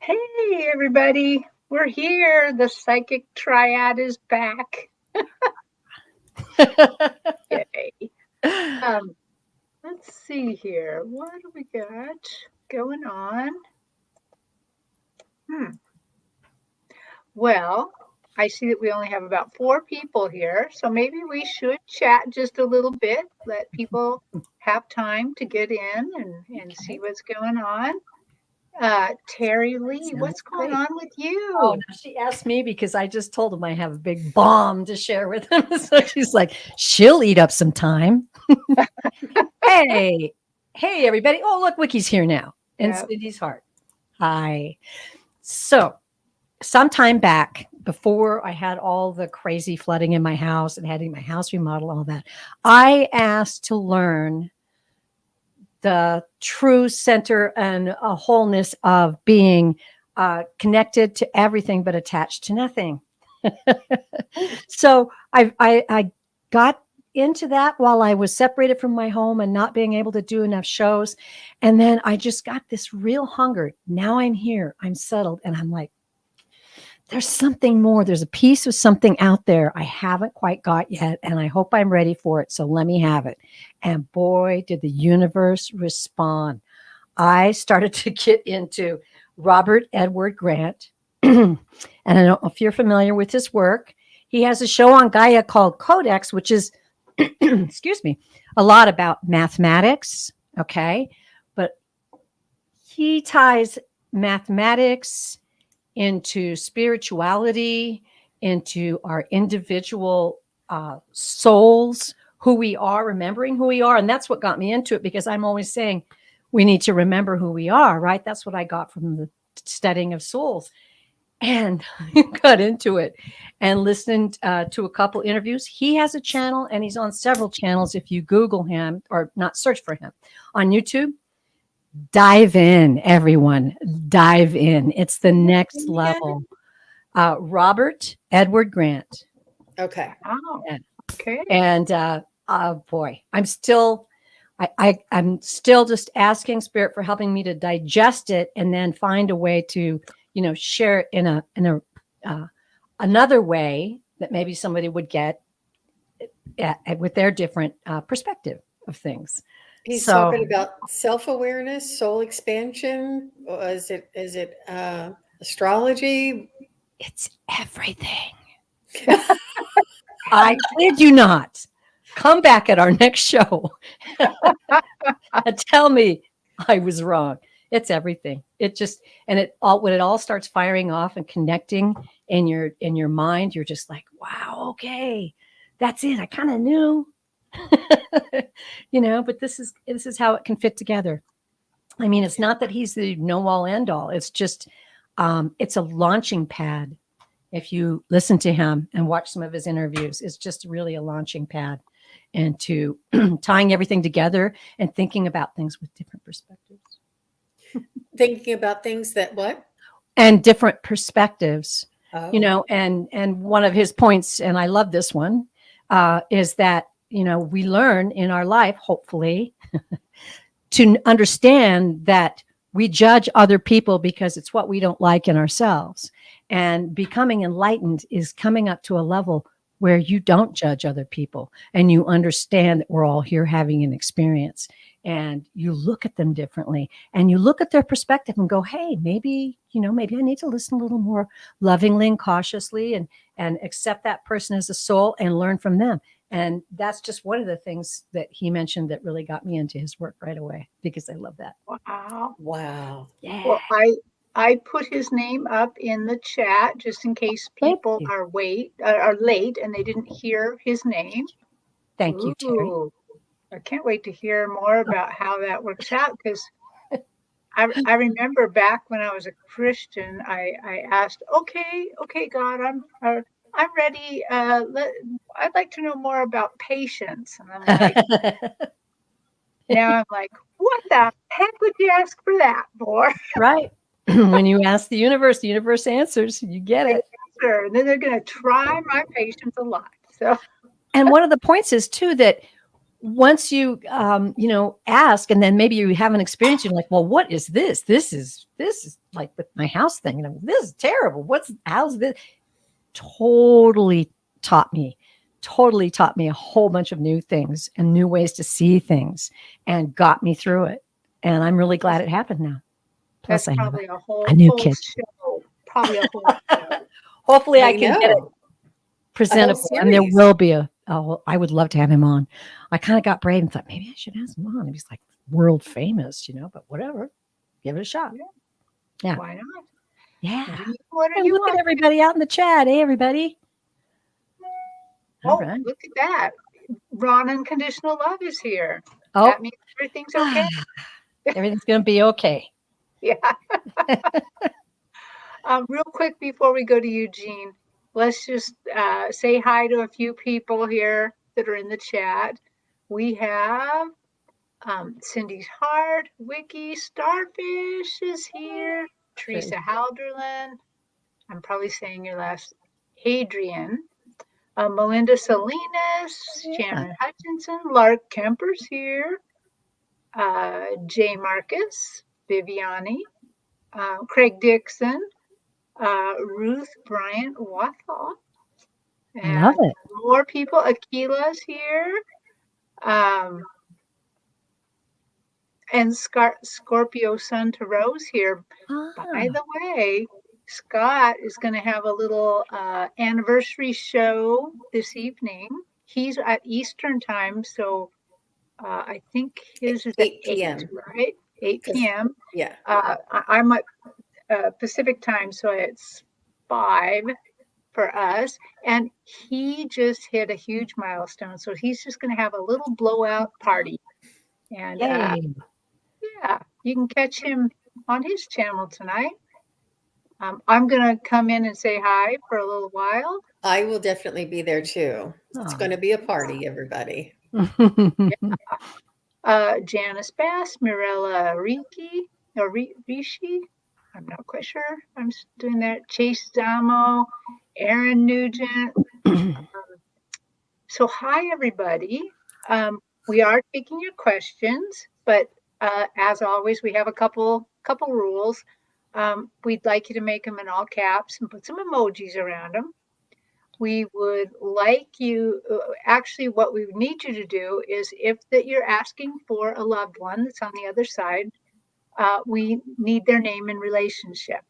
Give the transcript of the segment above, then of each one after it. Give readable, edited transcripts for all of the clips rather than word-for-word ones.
Hey, everybody. We're here. The Psychic Triad is back. Yay. Um, let's see here. What do we got going on? Well, I see that we only have about 4 people here, so maybe we should chat just a little bit, let people have time to get in and see what's going on. Terry Lee, Sounds what's going great. on with you? Oh, no, she asked me because I just told him I have a big bomb to share with him. So she's like, she'll eat up some time. Hey, hey, everybody. Oh, look, Wiki's here now. And Yeah. Cindy's heart. Hi. So, sometime back, before I had all the crazy flooding in my house and having my house remodeled, all that, I asked to learn the true center and a wholeness of being connected to everything but attached to nothing. So I got into that while I was separated from my home and not being able to do enough shows. And then I just got this real hunger. Now I'm here, I'm settled, and I'm like, there's something more. There's a piece of something out there I haven't quite got yet, and I hope I'm ready for it. So let me have it. And boy, did the universe respond. I started to get into Robert Edward Grant. And I don't know if you're familiar with his work. He has a show on Gaia called Codex, which is, excuse me, a lot about mathematics. Okay. But he ties mathematics into spirituality, into our individual souls, who we are, remembering who we are. And that's what got me into it, because I'm always saying we need to remember who we are, right? That's what I got from the studying of souls. And got into it and listened to a couple interviews. He has a channel and he's on several channels. If you Google him, or not search for him on YouTube, dive in, everyone. Dive in. It's the next level. Robert Edward Grant. Okay. Oh, okay. And boy, I'm still just asking Spirit for helping me to digest it and then find a way to, share it in a another way that maybe somebody would get with their different perspective of things. He's talking about self-awareness, soul expansion. Or is it astrology? It's everything. I kid you not. Come back at our next show and tell me I was wrong. It's everything. It just, and it all, when it all starts firing off and connecting in your mind, you're just like, wow, okay, that's it. I kind of knew, but this is how it can fit together. I mean, it's not that he's the know all end all. It's just, it's a launching pad. If you listen to him and watch some of his interviews, it's just really a launching pad into tying everything together and thinking about things with different perspectives. Thinking about things that what? And different perspectives, Oh. and one of his points, and I love this one, is that, we learn in our life, hopefully, to understand that we judge other people because it's what we don't like in ourselves. And becoming enlightened is coming up to a level where you don't judge other people and you understand that we're all here having an experience, and you look at them differently and you look at their perspective and go, hey, maybe I need to listen a little more lovingly and cautiously and accept that person as a soul and learn from them. And that's just one of the things that he mentioned that really got me into his work right away, because I love that. Wow. Wow. Yeah. Well, I put his name up in the chat just in case people are late and they didn't hear his name. Thank you, Terry. I can't wait to hear more about how that works out, because I remember back when I was a Christian, I asked, okay, God, I'm ready. I'd like to know more about patience. And I'm like, now I'm like, what the heck would you ask for that for? Right. When you ask the universe answers. You get it. Sure. And then they're going to try my patience a lot. So, and one of the points is too that once you, ask, and then maybe you have an experience, you're like, well, what is this? This is like with my house thing. This is terrible. How's this? Totally totally taught me a whole bunch of new things and new ways to see things and got me through it. And I'm really glad it happened now. Plus, That's I have probably a whole a new whole kid. show. Probably a whole show. Hopefully I I can get it know. presentable. And there series. will be I would love to have him on. I kind of got brave and thought maybe I should ask him on. He's like world famous, but whatever. Give it a shot. Yeah. Why not? Yeah. What are And you look at watching? everybody out in the chat. Hey, everybody. Oh, All right. look at that. Ron Unconditional Love is here. Oh, That means everything's okay. everything's going to be okay. Yeah. Real quick before we go to Eugene, let's just say hi to a few people here that are in the chat. We have Cindy's Heart, Wiki, Starfish is here, Teresa Halderlin. I'm probably saying your last, Adrian. Melinda Salinas, Shannon Hutchinson, Lark Kemper's here, Jay Marcus, Viviani, Craig Dixon, Ruth Bryant Wathall, and Love it. more people. Akila's here, and Scorpio Sun to Rose here. By the way, Scott is going to have a little anniversary show this evening. He's at Eastern time, so I think his is at 8 p.m. 8, right? 8 p.m. Yeah. I'm at Pacific time, so it's 5 for us. And he just hit a huge milestone, so he's just going to have a little blowout party. And yeah, you can catch him on his channel tonight. I'm going to come in and say hi for a little while. I will definitely be there too. It's going to be a party, everybody. Janice Bass, Mirella Riki, or Rishi. I'm not quite sure. I'm doing that. Chase Zamo, Aaron Nugent. So hi, everybody. We are taking your questions, but as always, we have a couple rules. We'd like you to make them in all caps and put some emojis around them. We would like you, actually what we need you to do is if that you're asking for a loved one that's on the other side, we need their name and relationship.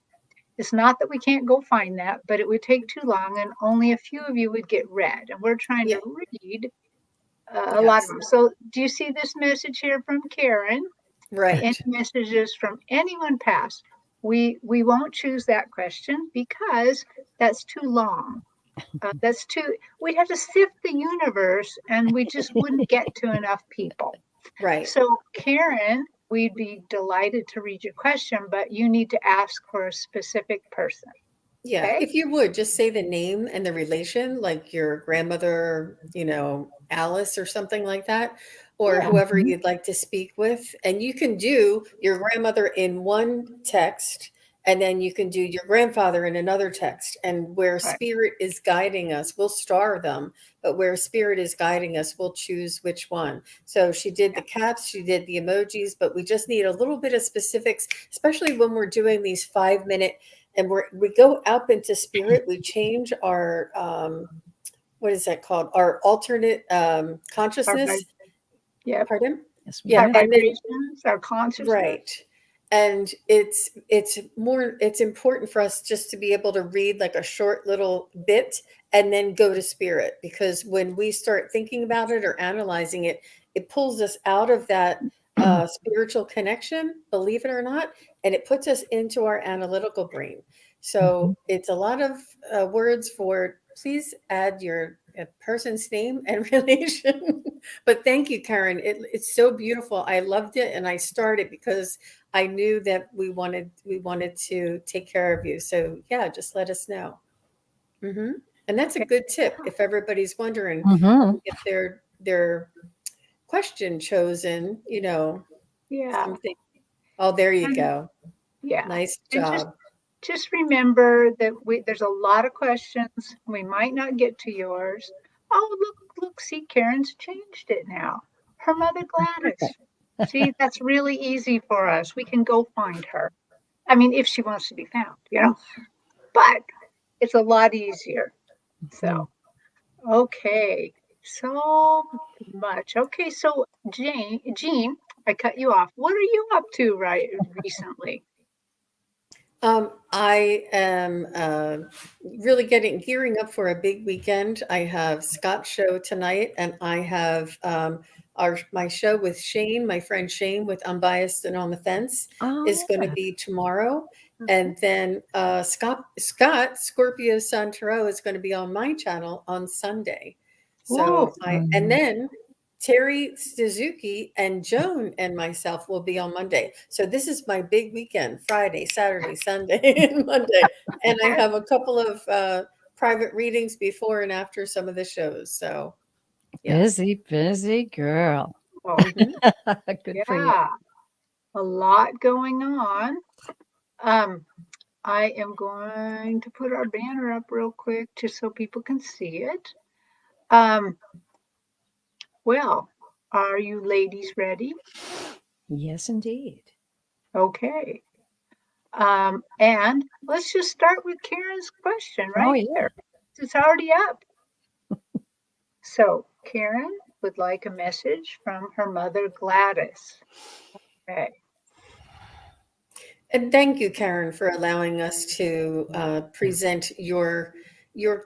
It's not that we can't go find that, but it would take too long and only a few of you would get read. And we're trying to read a lot of them. So do you see this message here from Karen? Right. Any messages from anyone past? We won't choose that question because that's too long. We'd have to sift the universe and we just wouldn't get to enough people. Right. So Karen, we'd be delighted to read your question, but you need to ask for a specific person. Yeah. Okay? If you would just say the name and the relation, like your grandmother, Alice or something like that, or whoever you'd like to speak with. And you can do your grandmother in one text, and then you can do your grandfather in another text. And where spirit is guiding us, we'll star them. But where spirit is guiding us, we'll choose which one. So she did the caps, she did the emojis, but we just need a little bit of specifics, especially when we're doing these 5-minute, and we go up into spirit. We change our, what is that called? Our alternate consciousness. Yeah. Pardon? Yes, our vibrations, our consciousness. Right. And it's important for us just to be able to read like a short little bit and then go to spirit, because when we start thinking about it or analyzing it, it pulls us out of that spiritual connection, believe it or not, and it puts us into our analytical brain. So it's a lot of words for, please add your person's name and relation. But thank you, Karen. It's so beautiful. I loved it, and I started because I knew that we wanted to take care of you. So yeah, just let us know. And that's a good tip if everybody's wondering if their question chosen. Something. Oh, there you go. Yeah. Nice job. Just remember that there's a lot of questions. We might not get to yours. Oh, look, see, Karen's changed it now. Her mother Gladys. See, that's really easy for us. We can go find her. I mean, if she wants to be found, but it's a lot easier. So, okay. So much. Okay, so Jean, I cut you off. What are you up to recently? I am really gearing up for a big weekend. I have Scott's show tonight, and I have my show with Shane, my friend Shane, with Unbiased and on the Fence, is going to be tomorrow. And then Scott Scorpio Sun Tarot is going to be on my channel on Sunday. So and then Terry Suzuki and Joan and myself will be on Monday. So this is my big weekend, Friday, Saturday, Sunday, and Monday. And I have a couple of private readings before and after some of the shows. So busy girl. Oh, Good for you. A lot going on. I am going to put our banner up real quick just so people can see it. Well, are you ladies ready? Yes, indeed. Okay. And let's just start with Karen's question right there. It's already up. So Karen would like a message from her mother, Gladys. Okay. And thank you, Karen, for allowing us to present your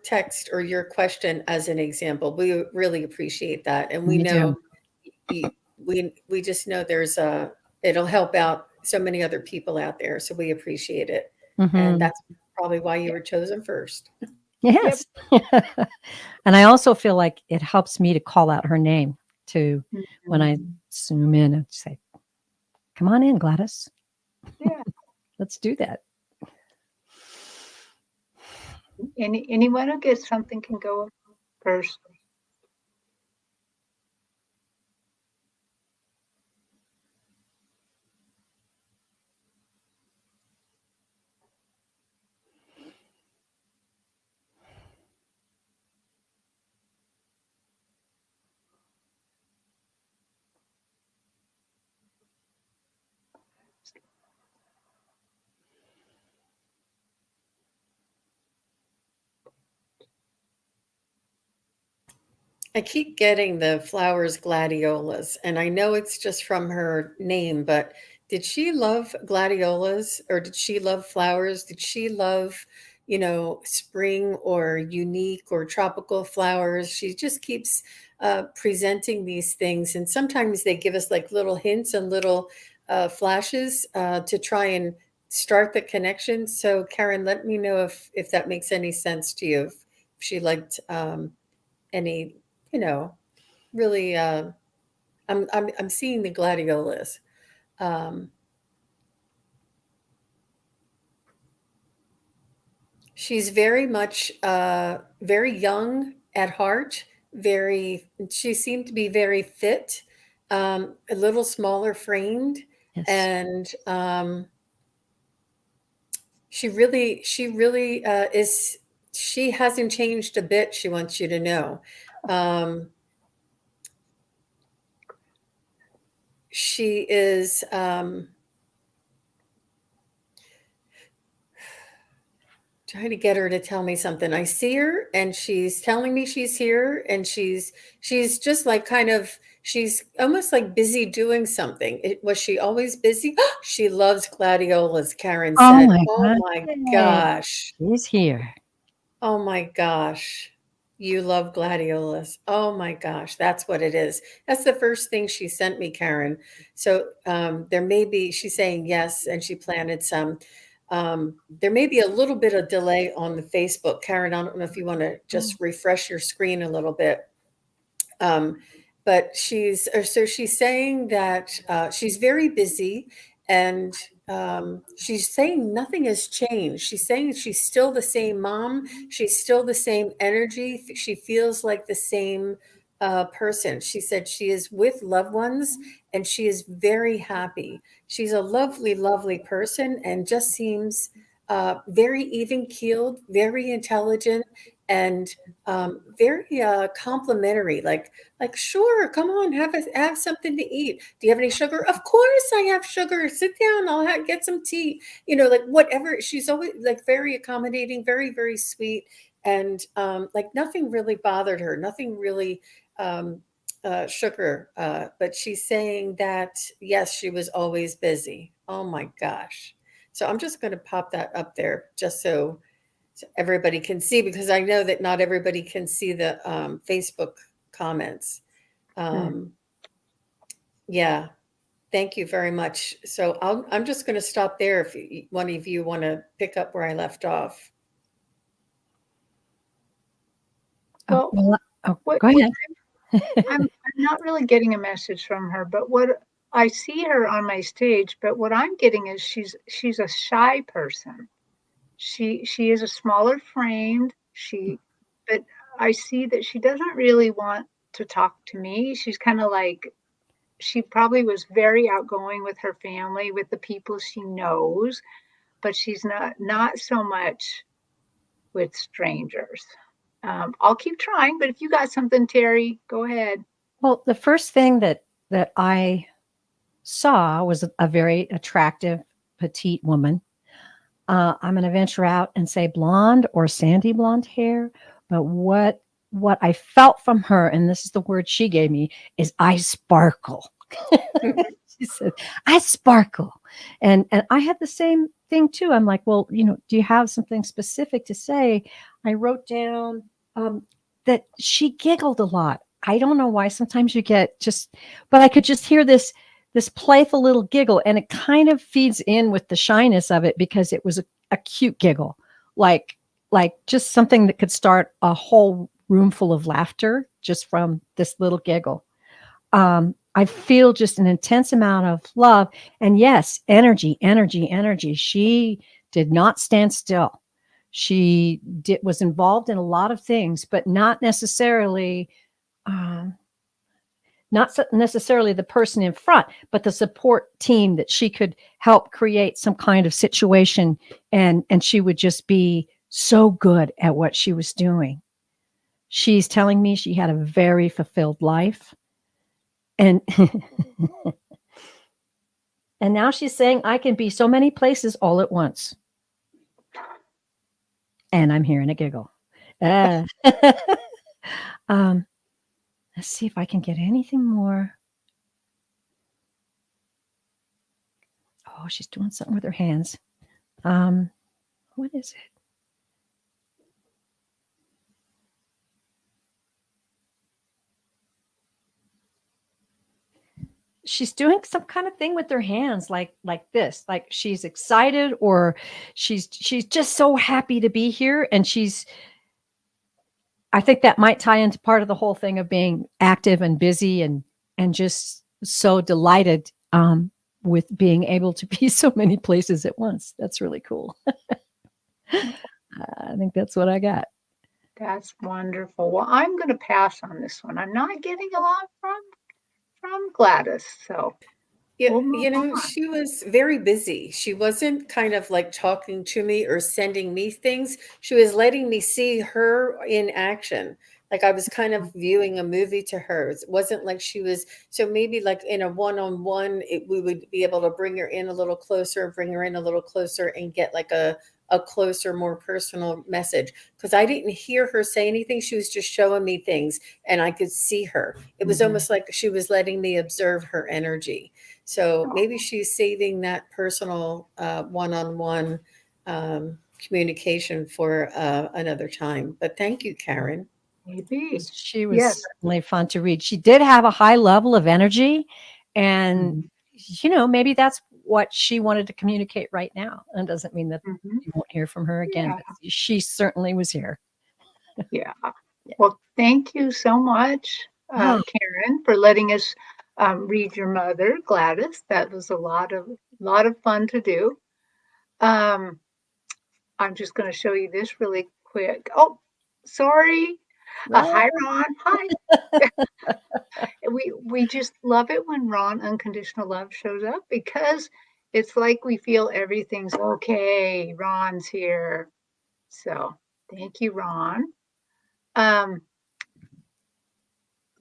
text or your question as an example. We really appreciate that, and we know we just know it'll help out so many other people out there. So we appreciate it, and that's probably why you were chosen first. Yes. And I also feel like it helps me to call out her name too when I zoom in and say, "Come on in, Gladys." Yeah. Let's do that. Anyone who gets something can go first. I keep getting the flowers gladiolas, and I know it's just from her name, but did she love gladiolas or did she love flowers? Did she love, spring or unique or tropical flowers? She just keeps presenting these things, and sometimes they give us like little hints and little flashes to try and start the connection. So, Karen, let me know if that makes any sense to you. If she liked any really I'm seeing the gladiolas. She's very much very young at heart, she seemed to be very fit, a little smaller framed. And she really is, she hasn't changed a bit, she wants you to know. She is trying to get her to tell me something. I see her and she's telling me she's here, and she's just like she's almost like busy doing something. Was she always busy? She loves gladiolas, Karen said. Oh my gosh. She's here. Oh my gosh. You love gladiolas. Oh my gosh, that's what it is. That's the first thing she sent me, Karen. So there may be, she's saying yes, and she planted some. There may be a little bit of delay on the Facebook. Karen, I don't know if you want to just refresh your screen a little bit. But she's saying that she's very busy, and she's saying nothing has changed. She's saying she's still the same mom. She's still the same energy. She feels like the same person. She said she is with loved ones and she is very happy. She's a lovely, lovely person and just seems very even keeled, very intelligent, and very complimentary. Like, sure, come on, have something to eat. Do you have any sugar? Of course, I have sugar. Sit down. I'll get some tea. You know, like whatever. She's always like very accommodating, very very sweet, and like nothing really bothered her. Nothing really. Sugar, but she's saying that yes, she was always busy. Oh my gosh. So I'm just going to pop that up there just so everybody can see, because I know that not everybody can see the Facebook comments. Um, yeah, thank you very much. So I'm just going to stop there if one of you want to pick up where I left off. Well, what, go ahead. I'm not really getting a message from her, but what I see her on my stage, but what I'm getting is she's a shy person. She is a smaller framed. But I see that she doesn't really want to talk to me. She's kind of like, she probably was very outgoing with her family, with the people she knows, but she's not so much with strangers. I'll keep trying, but if you got something, Terry, go ahead. Well, the first thing that I saw was a very attractive petite woman. I'm going to venture out and say blonde or sandy blonde hair, but what I felt from her, and this is the word she gave me, is I sparkle. She said, I sparkle. And I had the same thing too. I'm like, well, you know, do you have something specific to say? I wrote down that she giggled a lot. I don't know why. Sometimes you get but I could just hear this playful little giggle, and it kind of feeds in with the shyness of it because it was a cute giggle, like just something that could start a whole room full of laughter just from this little giggle. I feel just an intense amount of love, and yes, energy. She did not stand still. She was involved in a lot of things, but not necessarily the person in front, but the support team that she could help create some kind of situation. And she would just be so good at what she was doing. She's telling me she had a very fulfilled life. And, and now she's saying, I can be so many places all at once. And I'm hearing a giggle. Let's see if I can get anything more. Oh, she's doing something with her hands. What is it? She's doing some kind of thing with her hands, like this, like she's excited, or she's just so happy to be here. And I think that might tie into part of the whole thing of being active and busy and just so delighted with being able to be so many places at once. That's really cool. I think that's what I got. That's wonderful. Well, I'm going to pass on this one. I'm not getting a lot from Gladys, so Yeah, we'll move you know, on. she was very busy. She wasn't kind of like talking to me or sending me things. She was letting me see her in action. Like I was kind of viewing a movie to her. It wasn't like she was, so maybe like in a one-on-one, we would be able to bring her in a little closer, and get like a closer, more personal message. Because I didn't hear her say anything. She was just showing me things and I could see her. It was almost like she was letting me observe her energy. So maybe she's saving that personal one-on-one communication for another time. But thank you, Karen. Maybe. She was Yes. certainly fun to read. She did have a high level of energy, and you know, maybe that's what she wanted to communicate right now. And doesn't mean that you won't hear from her again, Yeah. but she certainly was here. Yeah. Yeah. Well, thank you so much, Oh, Karen, for letting us read your mother, Gladys. That was a lot of fun to do. Um, I'm just going to show you this really quick. Oh, sorry. Hi, Ron. Hi. We just love it when Ron Unconditional Love shows up because it's like we feel everything's okay. Ron's here. So thank you, Ron.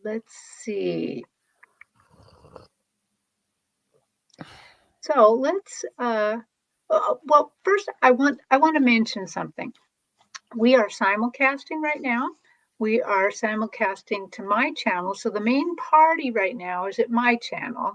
Let's see. So let's, well, first I want to mention something. We are simulcasting right now. We are simulcasting to my channel. So the main party right now is at my channel,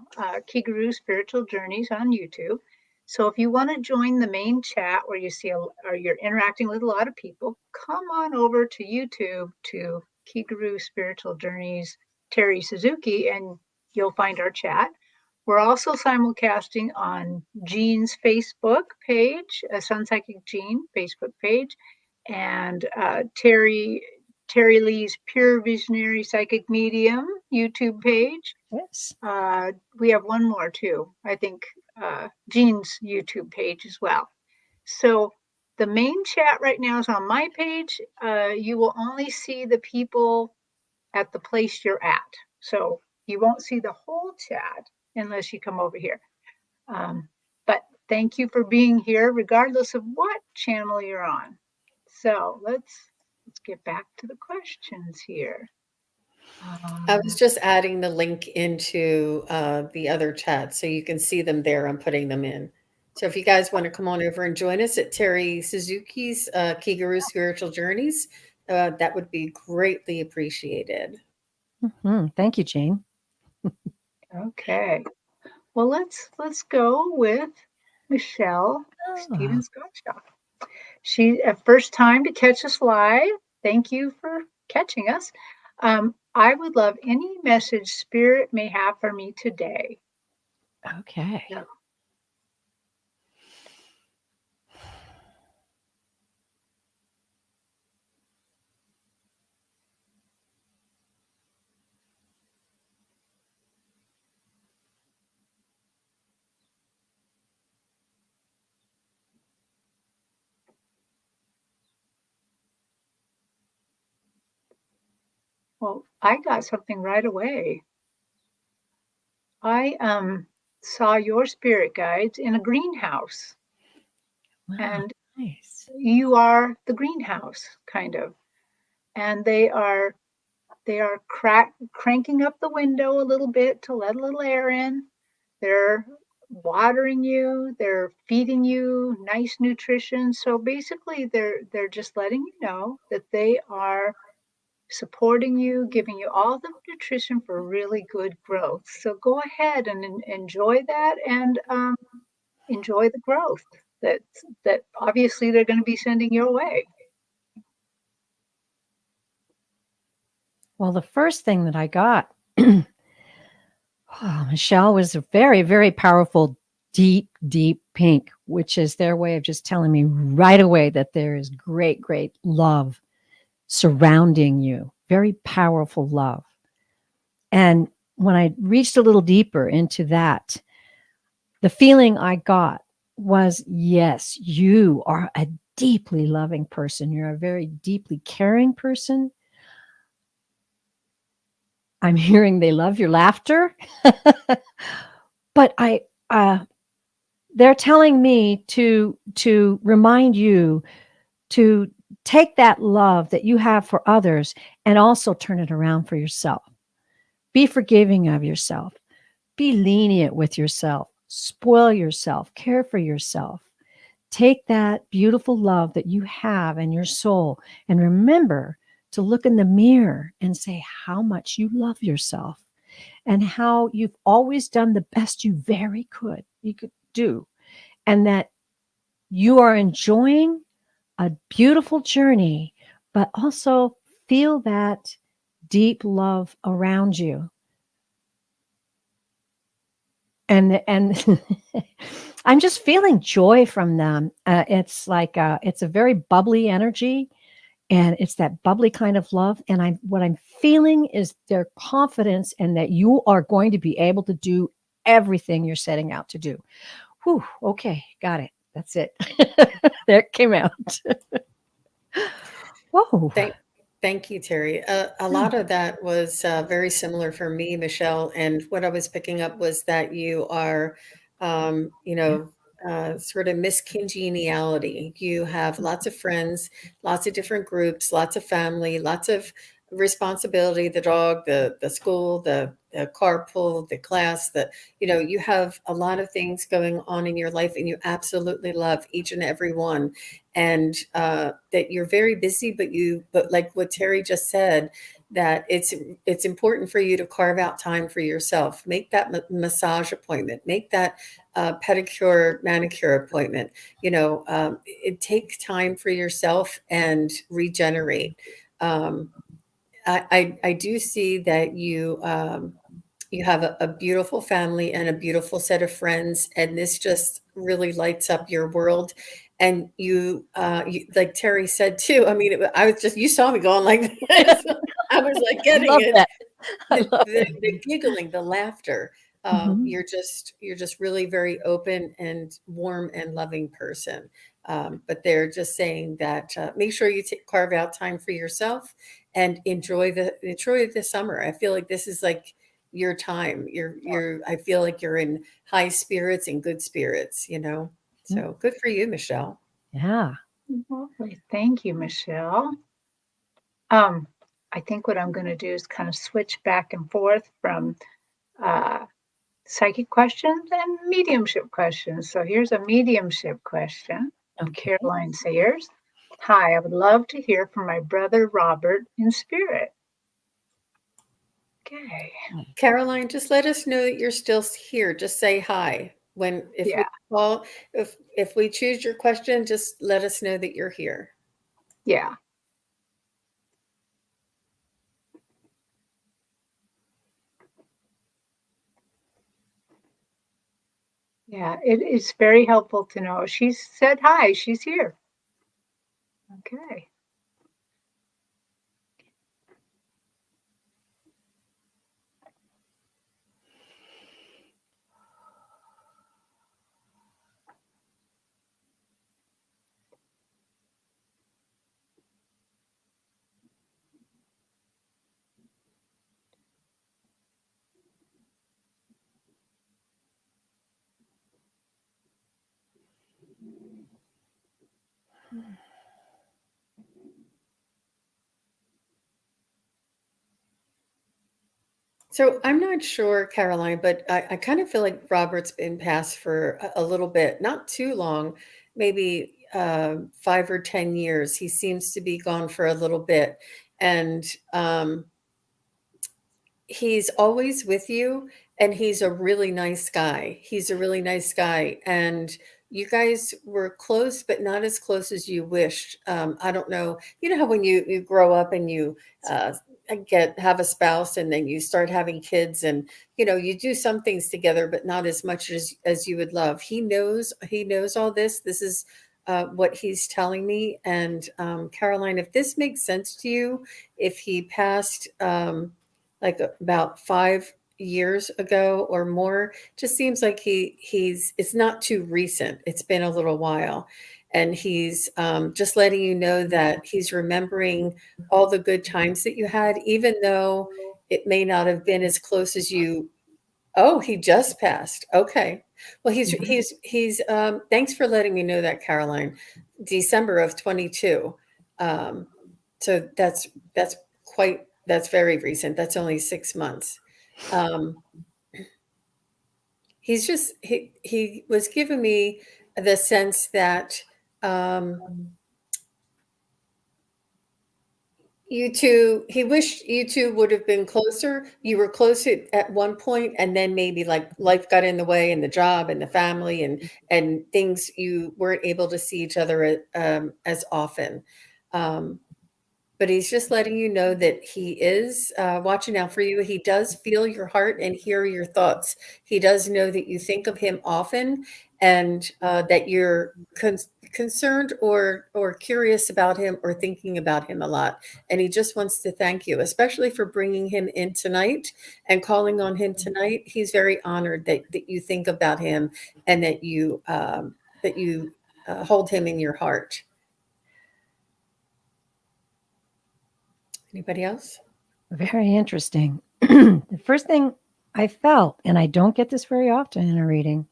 Kigaru Spiritual Journeys on YouTube. So if you want to join the main chat where you see or you're interacting with a lot of people, come on over to YouTube to Kigaru Spiritual Journeys, Terry Suzuki, and you'll find our chat. We're also simulcasting on Jean's Facebook page, SunPsychic Jean Facebook page, and Terry Lee's Pure Visionary Psychic Medium YouTube page. Yes. We have one more too. I think Jean's YouTube page as well. So the main chat right now is on my page. You will only see the people at the place you're at. So you won't see the whole chat unless you come over here. But thank you for being here, regardless of what channel you're on. So let's get back to the questions here. I was just adding the link into the other chat so you can see them there. I'm putting them in. So if you guys want to come on over and join us at Terry Suzuki's Kigaru Spiritual Journeys, that would be greatly appreciated. Thank you, Jane. Okay. Well, let's go with Michelle Stevens Gottschalk. She first time to catch us live. Thank you for catching us. I would love any message Spirit may have for me today. Okay. Yeah. Well, I got something right away. I saw your spirit guides in a greenhouse. Wow, and nice. you are the greenhouse, kind of. And they are cranking up the window a little bit to let a little air in. They're watering you, they're feeding you nice nutrition. So basically they're just letting you know that they are supporting you, giving you all the nutrition for really good growth. So go ahead and enjoy that, and enjoy the growth that obviously they're going to be sending your way. Well, the first thing that I got, Michelle, was a very, very powerful, deep, deep pink, which is their way of just telling me right away that there is great, great love surrounding you. Very powerful love. And when I reached a little deeper into that, the feeling I got was, yes, you are a deeply loving person. You're a very deeply caring person. I'm hearing they love your laughter. But they're telling me to remind you to take that love that you have for others and also turn it around for yourself. Be forgiving of yourself. Be lenient with yourself. Spoil yourself. Care for yourself. Take that beautiful love that you have in your soul and remember to look in the mirror and say how much you love yourself and how you've always done the best you could do, and that you are enjoying a beautiful journey, but also feel that deep love around you. And I'm just feeling joy from them. It's like it's a very bubbly energy, and it's that bubbly kind of love. And what I'm feeling is their confidence and that you are going to be able to do everything you're setting out to do. Whew, okay, got it. That's it. There it came out. Whoa. Thank you, Terry. A lot of that was very similar for me, Michelle. And what I was picking up was that you are, sort of miscongeniality. You have lots of friends, lots of different groups, lots of family, lots of responsibility, the dog, the school, the carpool, the class, you have a lot of things going on in your life, and you absolutely love each and every one. And that you're very busy, but like what Terry just said, that it's important for you to carve out time for yourself. Make that massage appointment, make that pedicure, manicure appointment. It takes time for yourself and regenerate. I do see that you have a beautiful family and a beautiful set of friends, and this just really lights up your world. And you, like Terry said too. I mean, I was just, you saw me going like this. I was like I getting love it. that. I love The giggling, the laughter. Mhm. You're just really very open and warm and loving person. But they're just saying that make sure you carve out time for yourself and enjoy the summer. I feel like this is like your time. I feel like you're in high spirits and good spirits. So good for you, Michelle. Yeah. Lovely. Thank you, Michelle. I think what I'm going to do is kind of switch back and forth from uh, psychic questions and mediumship questions. So here's a mediumship question. Okay. Caroline Sayers. Hi, I would love to hear from my brother Robert in spirit. Okay. Caroline, just let us know that you're still here. Just say hi. If we Yeah. call, if we choose your question, just let us know that you're here. Yeah. Yeah. It is very helpful to know. She said hi. She's here. Okay. So I'm not sure, Caroline, but I kind of feel like Robert's been passed for a little bit, not too long, maybe 5 or 10 years. He seems to be gone for a little bit. And he's always with you, and he's a really nice guy. He's a really nice guy. And you guys were close, but not as close as you wished. I don't know. You know how when you grow up and you uh, have a spouse, and then you start having kids, and you do some things together, but not as much as you would love. He knows all this. This is what he's telling me. And Caroline, if this makes sense to you, if he passed like about 5 years ago or more, just seems like it's not too recent. It's been a little while. And he's just letting you know that he's remembering all the good times that you had, even though it may not have been as close as you. Oh, he just passed. Okay. Well, thanks for letting me know that, Caroline. December of 22. So that's very recent. That's only 6 months. Um, he was giving me the sense that he wished you two would have been closer. You were close at one point, and then maybe like life got in the way, and the job and the family and things, you weren't able to see each other as often. Um, but he's just letting you know that he is watching out for you. He does feel your heart and hear your thoughts. He does know that you think of him often, and that you're concerned or curious about him or thinking about him a lot. And he just wants to thank you, especially for bringing him in tonight and calling on him tonight. He's very honored that you think about him, and that you hold him in your heart. Anybody else? Very interesting. The first thing I felt, and I don't get this very often in a reading,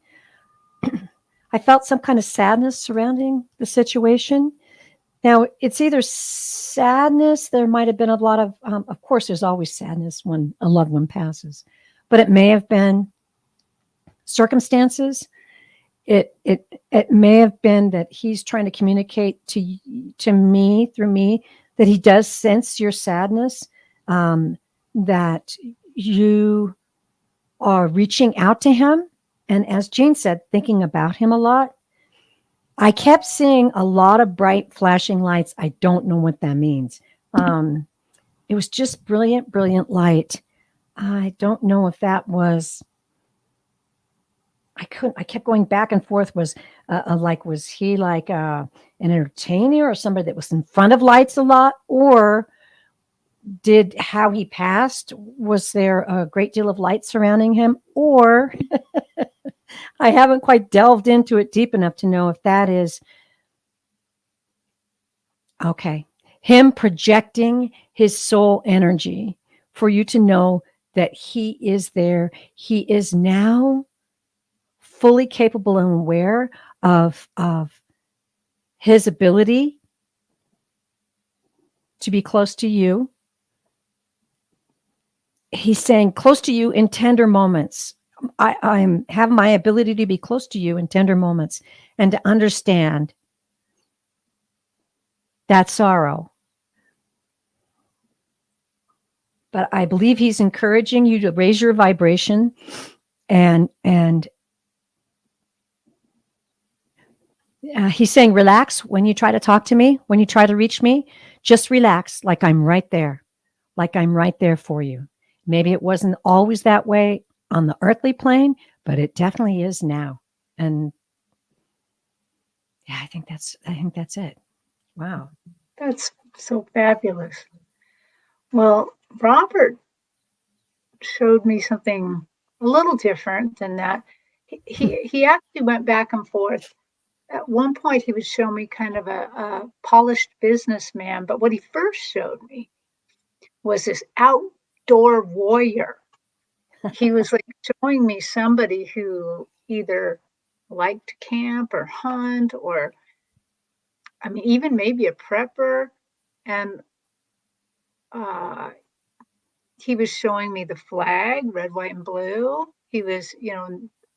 I felt some kind of sadness surrounding the situation. Now, it's either sadness, there might have been a lot of course, there's always sadness when a loved one passes, but it may have been circumstances. It may have been that he's trying to communicate to me through me that he does sense your sadness, that you are reaching out to him. And as Jean said, thinking about him a lot. I kept seeing a lot of bright flashing lights. I don't know what that means. It was just brilliant, brilliant light. I don't know if that was, I kept going back and forth. Was he like an entertainer or somebody that was in front of lights a lot? Or did how he passed, was there a great deal of light surrounding him? Or I haven't quite delved into it deep enough to know if that is, okay, him projecting his soul energy for you to know that he is there. He is now fully capable and aware of his ability to be close to you. He's saying close to you in tender moments. I have my ability to be close to you in tender moments and to understand that sorrow. But I believe he's encouraging you to raise your vibration and he's saying, relax when you try to talk to me, when you try to reach me, just relax like I'm right there for you. Maybe it wasn't always that way on the earthly plane, but it definitely is now. And yeah, I think that's it. Wow. That's so fabulous. Well, Robert showed me something a little different than that. He actually went back and forth. At one point, he would show me kind of a polished businessman, but what he first showed me was this outdoor warrior. He was like showing me somebody who either liked to camp or hunt, or I mean, even maybe a prepper. And he was showing me the flag, red, white, and blue. He was,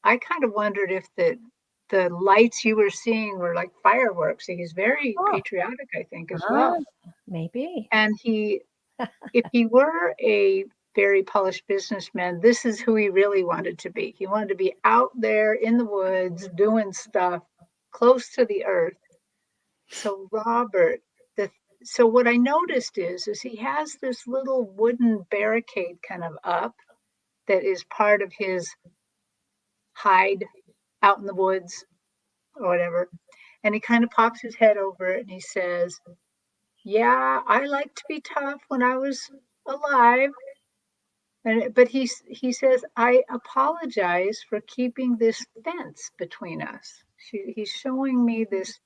I kind of wondered if the lights you were seeing were like fireworks. He's very patriotic, I think, as well. Maybe. And if he were a very polished businessman, this is who he really wanted to be. He wanted to be out there in the woods doing stuff close to the earth. So Robert, so what I noticed is he has this little wooden barricade kind of up that is part of his hide out in the woods or whatever. And he kind of pops his head over it and he says, yeah, I like to be tough when I was alive. But he says, I apologize for keeping this fence between us. He's showing me this.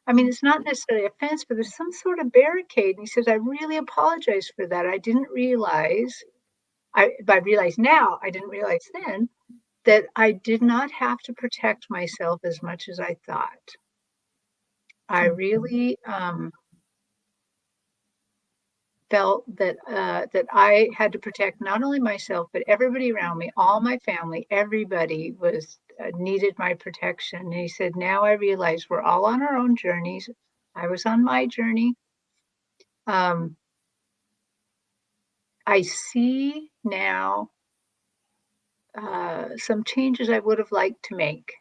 I mean, it's not necessarily a fence, but there's some sort of barricade. And he says, I really apologize for that. I didn't realize, I realize now, I didn't realize then, that I did not have to protect myself as much as I thought. I really felt that I had to protect not only myself, but everybody around me, all my family, everybody was needed my protection. And he said, now I realize we're all on our own journeys. I was on my journey. I see now some changes I would have liked to make,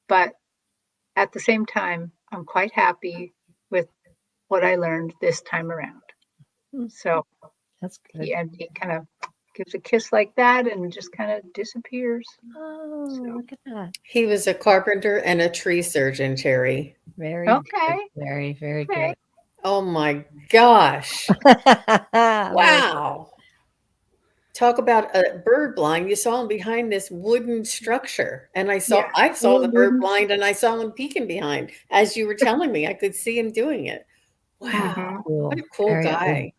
but at the same time, I'm quite happy with what I learned this time around. So that's good. He kind of gives a kiss like that and just kind of disappears. Oh, so, look at that. He was a carpenter and a tree surgeon, Terry. Very okay. Good. Very, very okay. good. Oh my gosh. Wow. Talk about a bird blind. You saw him behind this wooden structure. And I saw the bird blind and I saw him peeking behind. As you were telling me, I could see him doing it. Wow. Mm-hmm. What a cool very guy.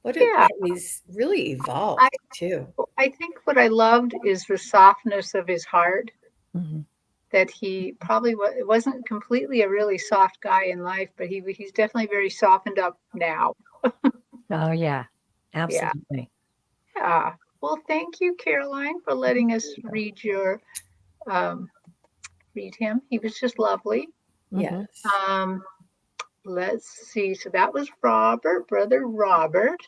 Cool. He's really evolved too. I think what I loved is the softness of his heart. Mm-hmm. that he probably wasn't completely a really soft guy in life, but he's definitely very softened up now. Oh, yeah, Yeah. absolutely. Yeah. Well, thank you, Caroline, for letting us read read him. He was just lovely. Yes. Let's see. So that was Robert, brother Robert.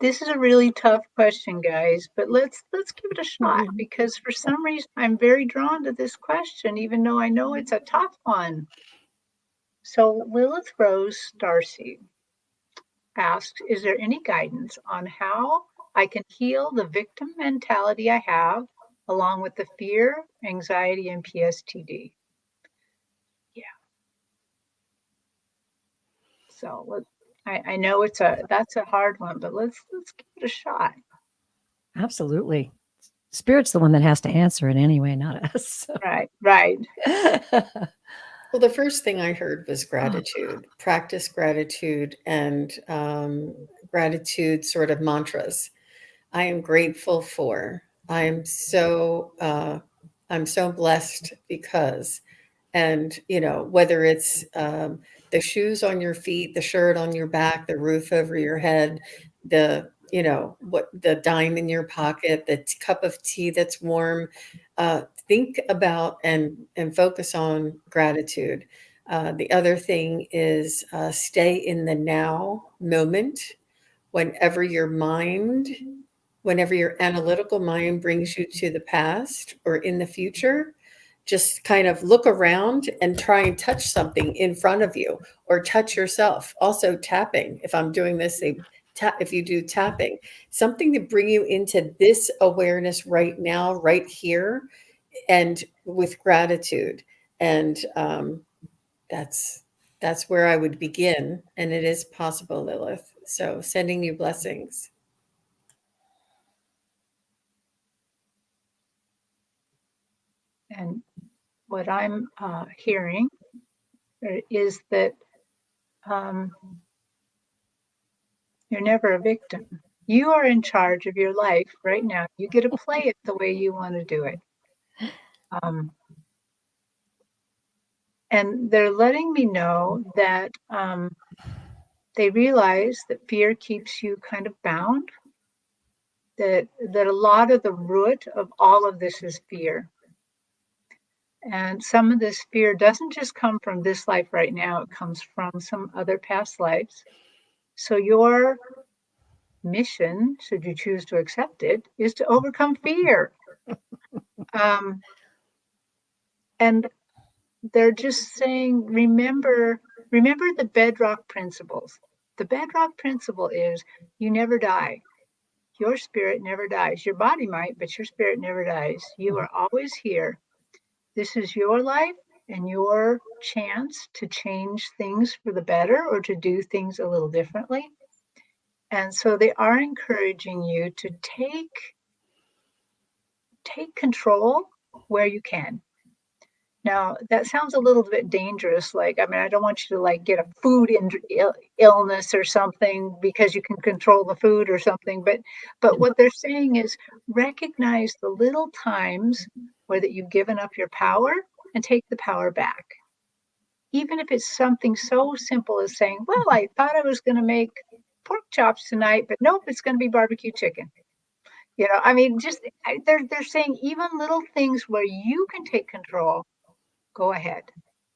This is a really tough question, guys, but let's give it a shot, because for some reason I'm very drawn to this question, even though I know it's a tough one. So Lilith Rose Darcy asks, is there any guidance on how I can heal the victim mentality I have, along with the fear, anxiety, and PSTD? Yeah. So I know that's a hard one, but let's give it a shot. Absolutely. Spirit's the one that has to answer it anyway, not us. Right, right. Well, the first thing I heard was gratitude, practice gratitude, and gratitude sort of mantras. I am grateful for. I'm so blessed because, and whether it's the shoes on your feet, the shirt on your back, the roof over your head, the what the dime in your pocket, the cup of tea that's warm. Think about and focus on gratitude. The other thing is stay in the now moment. Whenever your analytical mind brings you to the past or in the future, just kind of look around and try and touch something in front of you, or touch yourself. Also tapping. If I'm doing this, if you do tapping, something to bring you into this awareness right now, right here, and with gratitude. And that's where I would begin. And it is possible, Lilith. So sending you blessings. And what I'm hearing is that you're never a victim. You are in charge of your life right now. You get to play it the way you want to do it. And they're letting me know that they realize that fear keeps you kind of bound, that a lot of the root of all of this is fear. And some of this fear doesn't just come from this life right now, it comes from some other past lives. So your mission, should you choose to accept it, is to overcome fear. And they're just saying, remember the bedrock principles. The bedrock principle is you never die. Your spirit never dies. Your body might, but your spirit never dies. You are always here. This is your life and your chance to change things for the better or to do things a little differently. And so they are encouraging you to take control where you can. Now, that sounds a little bit dangerous. Like, I mean, I don't want you to like get a food illness or something because you can control the food or something. But what they're saying is recognize the little times where that you've given up your power and take the power back. Even if it's something so simple as saying, well, I thought I was going to make pork chops tonight, but nope, it's going to be barbecue chicken. I mean, just they're saying even little things where you can take control. Go ahead.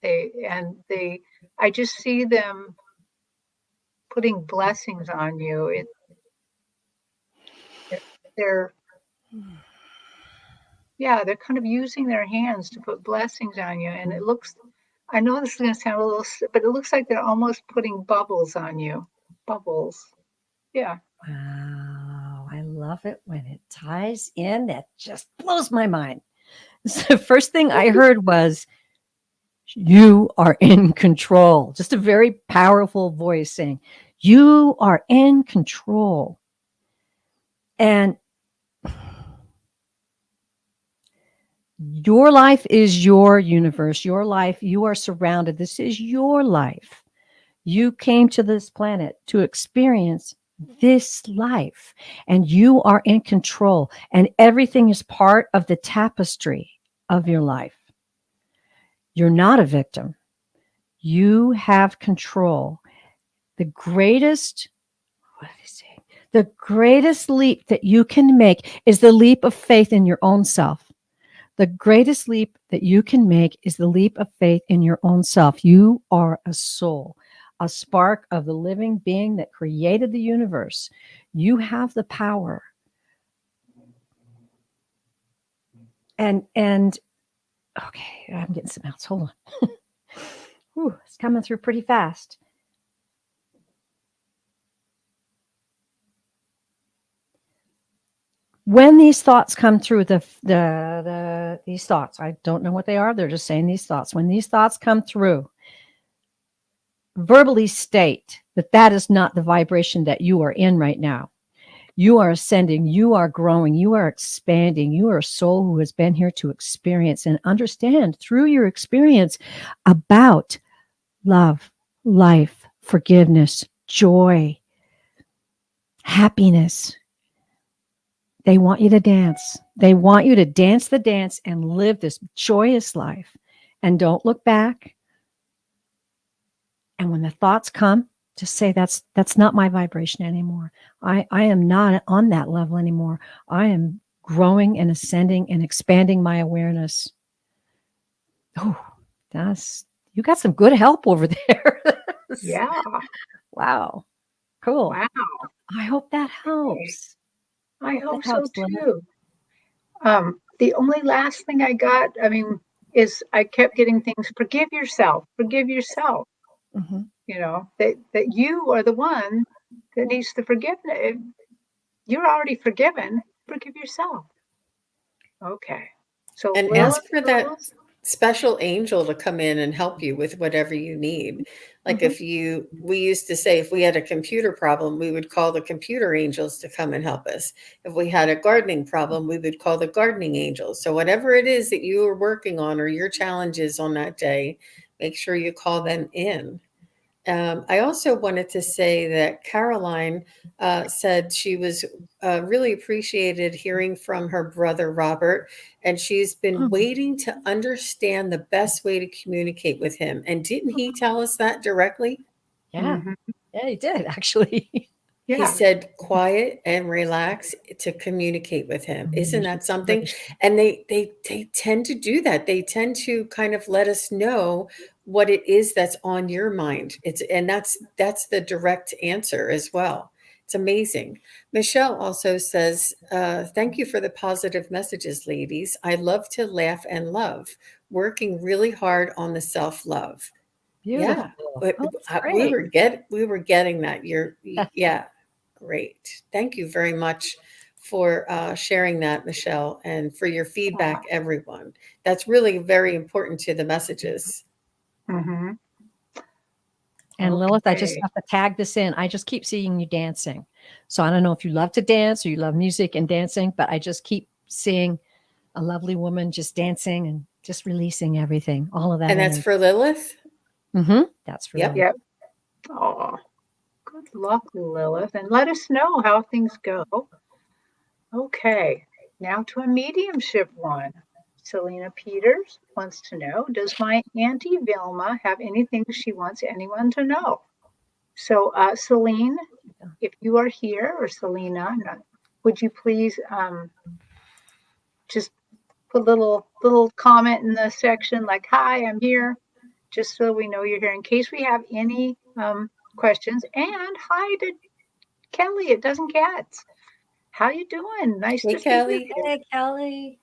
I just see them putting blessings on you. They're kind of using their hands to put blessings on you. And I know this is going to sound a little, but it looks like they're almost putting bubbles on you. Bubbles. Yeah. Wow. I love it when it ties in. That just blows my mind. So the first thing I heard was, you are in control. Just a very powerful voice saying, you are in control. And your life is your universe. Your life, you are surrounded. This is your life. You came to this planet to experience this life, and you are in control, and everything is part of the tapestry of your life. You're not a victim. You have control. The greatest, what did I say? The greatest leap that you can make is the leap of faith in your own self. The greatest leap that you can make is the leap of faith in your own self. You are a soul, a spark of the living being that created the universe. You have the power. And okay, I'm getting some else. Hold on. Whew, it's coming through pretty fast. When these thoughts come through, these thoughts, I don't know what they are. They're just saying these thoughts. When these thoughts come through, verbally state that that is not the vibration that you are in right now. You are ascending, you are growing, you are expanding. You are a soul who has been here to experience and understand through your experience about love, life, forgiveness, joy, happiness. They want you to dance. They want you to dance the dance and live this joyous life. And don't look back. And when the thoughts come, just say that's not my vibration anymore. I am not on that level anymore. I am growing and ascending and expanding my awareness. Oh, you got some good help over there. Yeah. Wow. Cool. Wow. I hope that helps. I hope That so helps, Lynn. too. The only last thing I got, is I kept getting things, forgive yourself, Mm-hmm. that you are the one that needs the forgiveness. You're already forgiven, forgive yourself. Okay. So And Yeah. ask for that special angel to come in and help you with whatever you need. Like we used to say, if we had a computer problem, we would call the computer angels to come and help us. If we had a gardening problem, we would call the gardening angels. So whatever it is that you are working on or your challenges on that day, make sure you call them in. I also wanted to say that Caroline said she was really appreciated hearing from her brother Robert, and she's been waiting to understand the best way to communicate with him. And didn't he tell us that directly? Yeah. Yeah, he did actually. He Yeah. said quiet and relax to communicate with him. Isn't that something? And they tend to do that. They tend to kind of let us know what it is that's on your mind. That's the direct answer as well. It's amazing. Michelle also says, thank you for the positive messages, ladies. I love to laugh and love, working really hard on the self-love. Beautiful. Yeah, but Oh, that's we great. were getting that. Yeah, great. Thank you very much for sharing that, Michelle, and for your feedback, everyone. That's really very important to the messages. Mm-hmm. And Lilith, I just Okay. have to tag this in. I just keep seeing you dancing. So I don't know if you love to dance or you love music and dancing, but I just keep seeing a lovely woman just dancing and just releasing everything, all of that And that's energy. for Lilith? That's for Yep. Lilith. Yep. Oh, good luck, Lilith, and let us know how things go. Okay, now to a mediumship one. Selena Peters wants to know, does my Auntie Vilma have anything she wants anyone to know? So, Celine, if you are here, or Selena, would you please just put a little comment in the section like, hi, I'm here, just so we know you're here in case we have any questions. And hi to Kelly at Dozen Cats. How you doing? Nice Hey, to speak with Kelly. you. Hey, Kelly.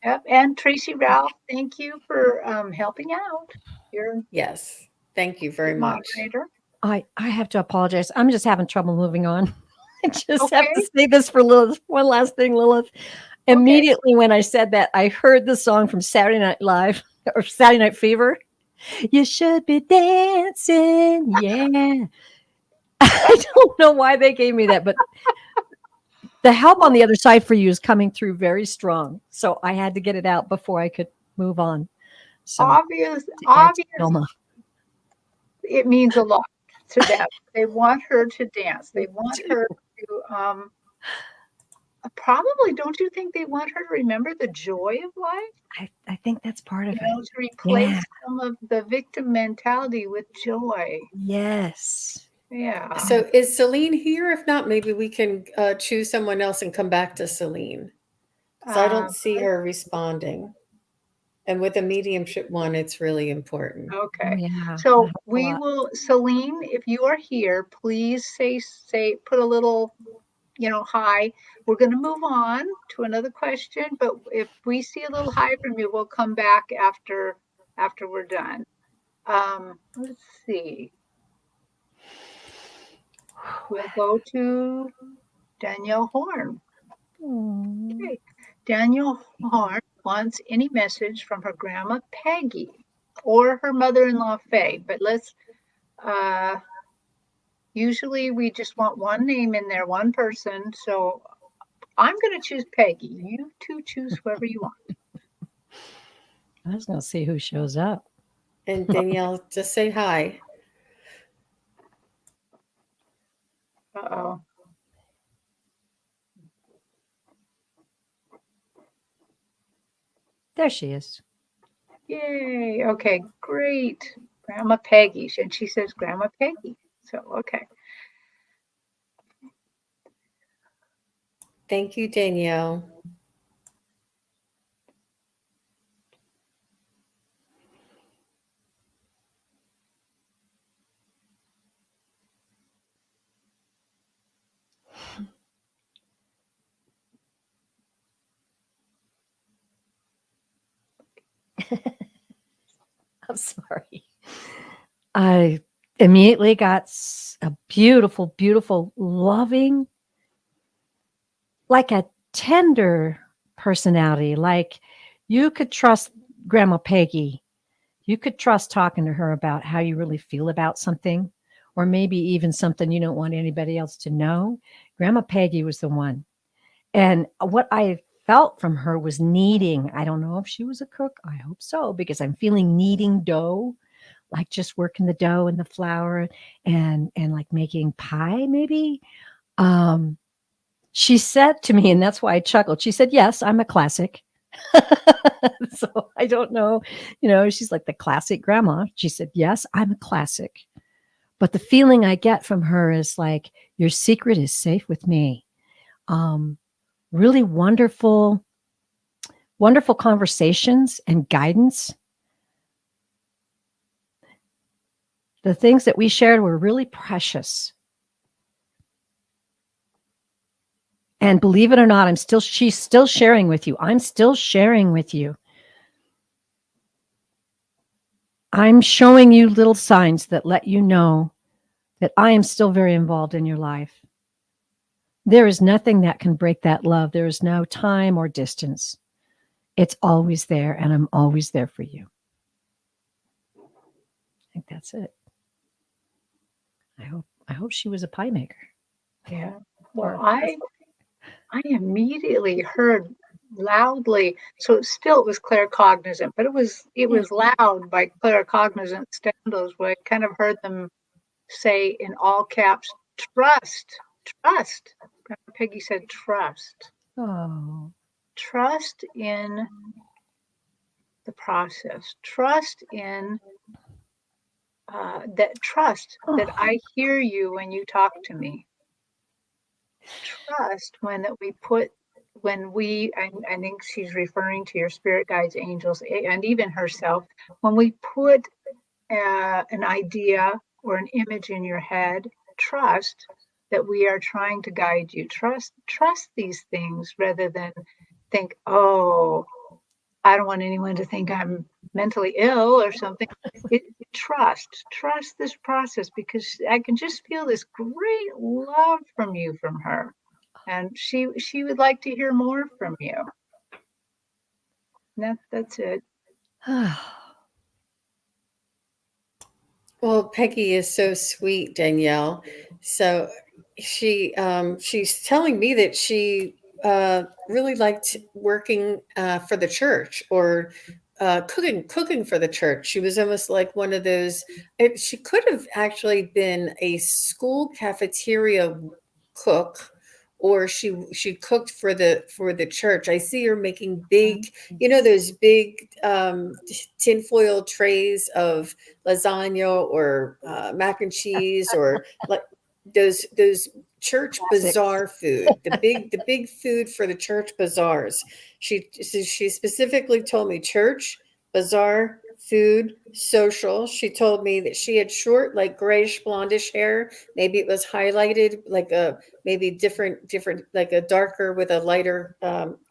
Yep. And Tracy Ralph, thank you for helping out. You're Yes. Thank you very the much. moderator. I have to apologize. I'm just having trouble moving on. I just have to Okay. say this for Lilith. One last thing, Lilith. Immediately when I said that, I heard the song from Saturday Night Live or Saturday Night Fever. You should be dancing. Yeah. I don't know why they gave me that, but the help on the other side for you is coming through very strong. So I had to get it out before I could move on. So Obvious. to Auntie Vilma. It means a lot. to dance. They want her to dance. They want her to probably, don't you think they want her to remember the joy of life? I think that's part of You it. know, to replace Yeah. some of the victim mentality with joy. Yes. Yeah. So is Celine here? If not, maybe we can choose someone else and come back to Celine. Because I don't see her responding. And with a mediumship one, it's really important. Oh, Okay. yeah. So That helps a we lot. will, Celine, if you are here, please put a little, hi. We're going to move on to another question, but if we see a little hi from you, we'll come back after we're done. Let's see. We'll go to Danielle Horn. Okay. Danielle Horn wants any message from her grandma Peggy or her mother-in-law Faye, but usually we just want one name in there, one person. So I'm going to choose Peggy. You two choose whoever you want. I was going to see who shows up. And Danielle, just say hi. Uh-oh. There she is. Yay. Okay, great. Grandma Peggy. And she says Grandma Peggy. So, okay. Thank you, Danielle. I'm sorry. I immediately got a beautiful, beautiful, loving, like a tender personality. Like you could trust Grandma Peggy. You could trust talking to her about how you really feel about something, or maybe even something you don't want anybody else to know. Grandma Peggy was the one. And what I felt from her was kneading. I don't know if she was a cook. I hope so, because I'm feeling kneading dough, like just working the dough and the flour and like making pie maybe. She said to me, and that's why I chuckled. She said, "Yes, I'm a classic." So I don't know, she's like the classic grandma. She said, "Yes, I'm a classic." But the feeling I get from her is like, your secret is safe with me. Um, Really wonderful, wonderful conversations and guidance. The things that we shared were really precious. And believe it or not, she's still sharing with you. I'm still sharing with you. I'm showing you little signs that let you know that I am still very involved in your life. There is nothing that can break that love. There is no time or distance. It's always there, and I'm always there for you. I think that's it. I hope she was a pie maker. Yeah. Well, I immediately heard loudly. So it was claircognizant, but it was loud by claircognizant standards where I kind of heard them say in all caps, trust, trust. Grandma Peggy said trust. Oh. Trust in the process. Trust in trust that I hear you when you talk to me. Trust I think she's referring to your spirit guides, angels, and even herself, when we put an idea or an image in your head, trust that we are trying to guide you. Trust these things rather than think, oh, I don't want anyone to think I'm mentally ill or something. Trust this process, because I can just feel this great love from you, from her. And she would like to hear more from you. That's it. Well, Peggy is so sweet, Danielle. So she's telling me that she really liked working for the church or cooking for the church. She was almost like one of those. She could have actually been a school cafeteria cook, or she cooked for the church. I see her making big, those big tinfoil trays of lasagna or mac and cheese, or like those church bazaar food, the big food for the church bazaars. She specifically told me church, bazaar, food, social. She told me that she had short, like grayish blondish hair. Maybe it was highlighted, like a maybe different, like a darker with a lighter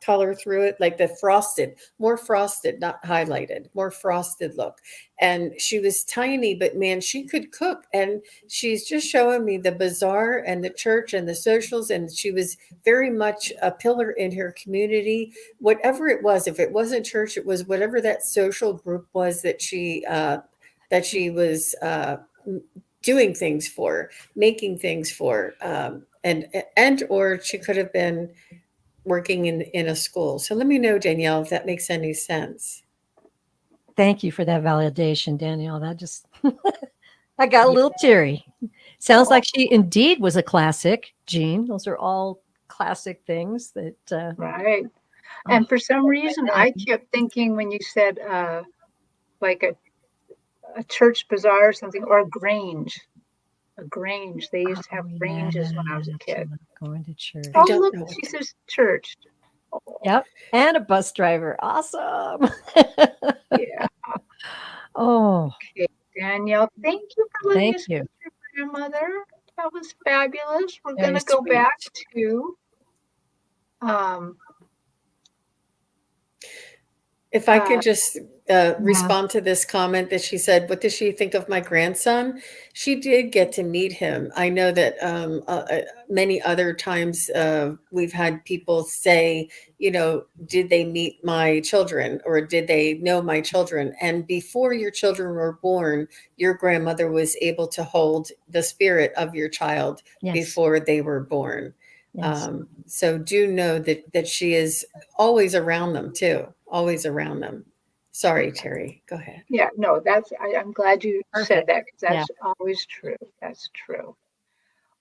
color through it, like the more frosted, not highlighted, more frosted look. And she was tiny, but man, she could cook. And she's just showing me the bazaar and the church and the socials. And she was very much a pillar in her community, whatever it was. If it wasn't church, it was whatever that social group was that she was doing things for, making things for, and or she could have been working in a school. So let me know, Danielle, if that makes any sense. Thank you for that validation, Danielle. That just I got a little teary. Sounds like she indeed was a classic, Jean. Those are all classic things that Right. And for some reason, I kept thinking when you said like a church bazaar or something, or a grange. A grange. They used to have granges when I was a kid. Going to church. Oh, look, she says church. Yep. And a bus driver. Awesome. Yeah. Oh. Okay, Danielle, thank you for letting us you. meet your grandmother. That was fabulous. We're Very going to go sweet. back to if I could just respond to this comment that she said, what does she think of my grandson? She did get to meet him. I know that many other times we've had people say, did they meet my children, or did they know my children? And before your children were born, your grandmother was able to hold the spirit of your child before they were born. Yes. So do know that she is always around them too, always around them. Sorry, Terry, go ahead. Yeah, no, I'm glad you said that, because that's always true. That's true.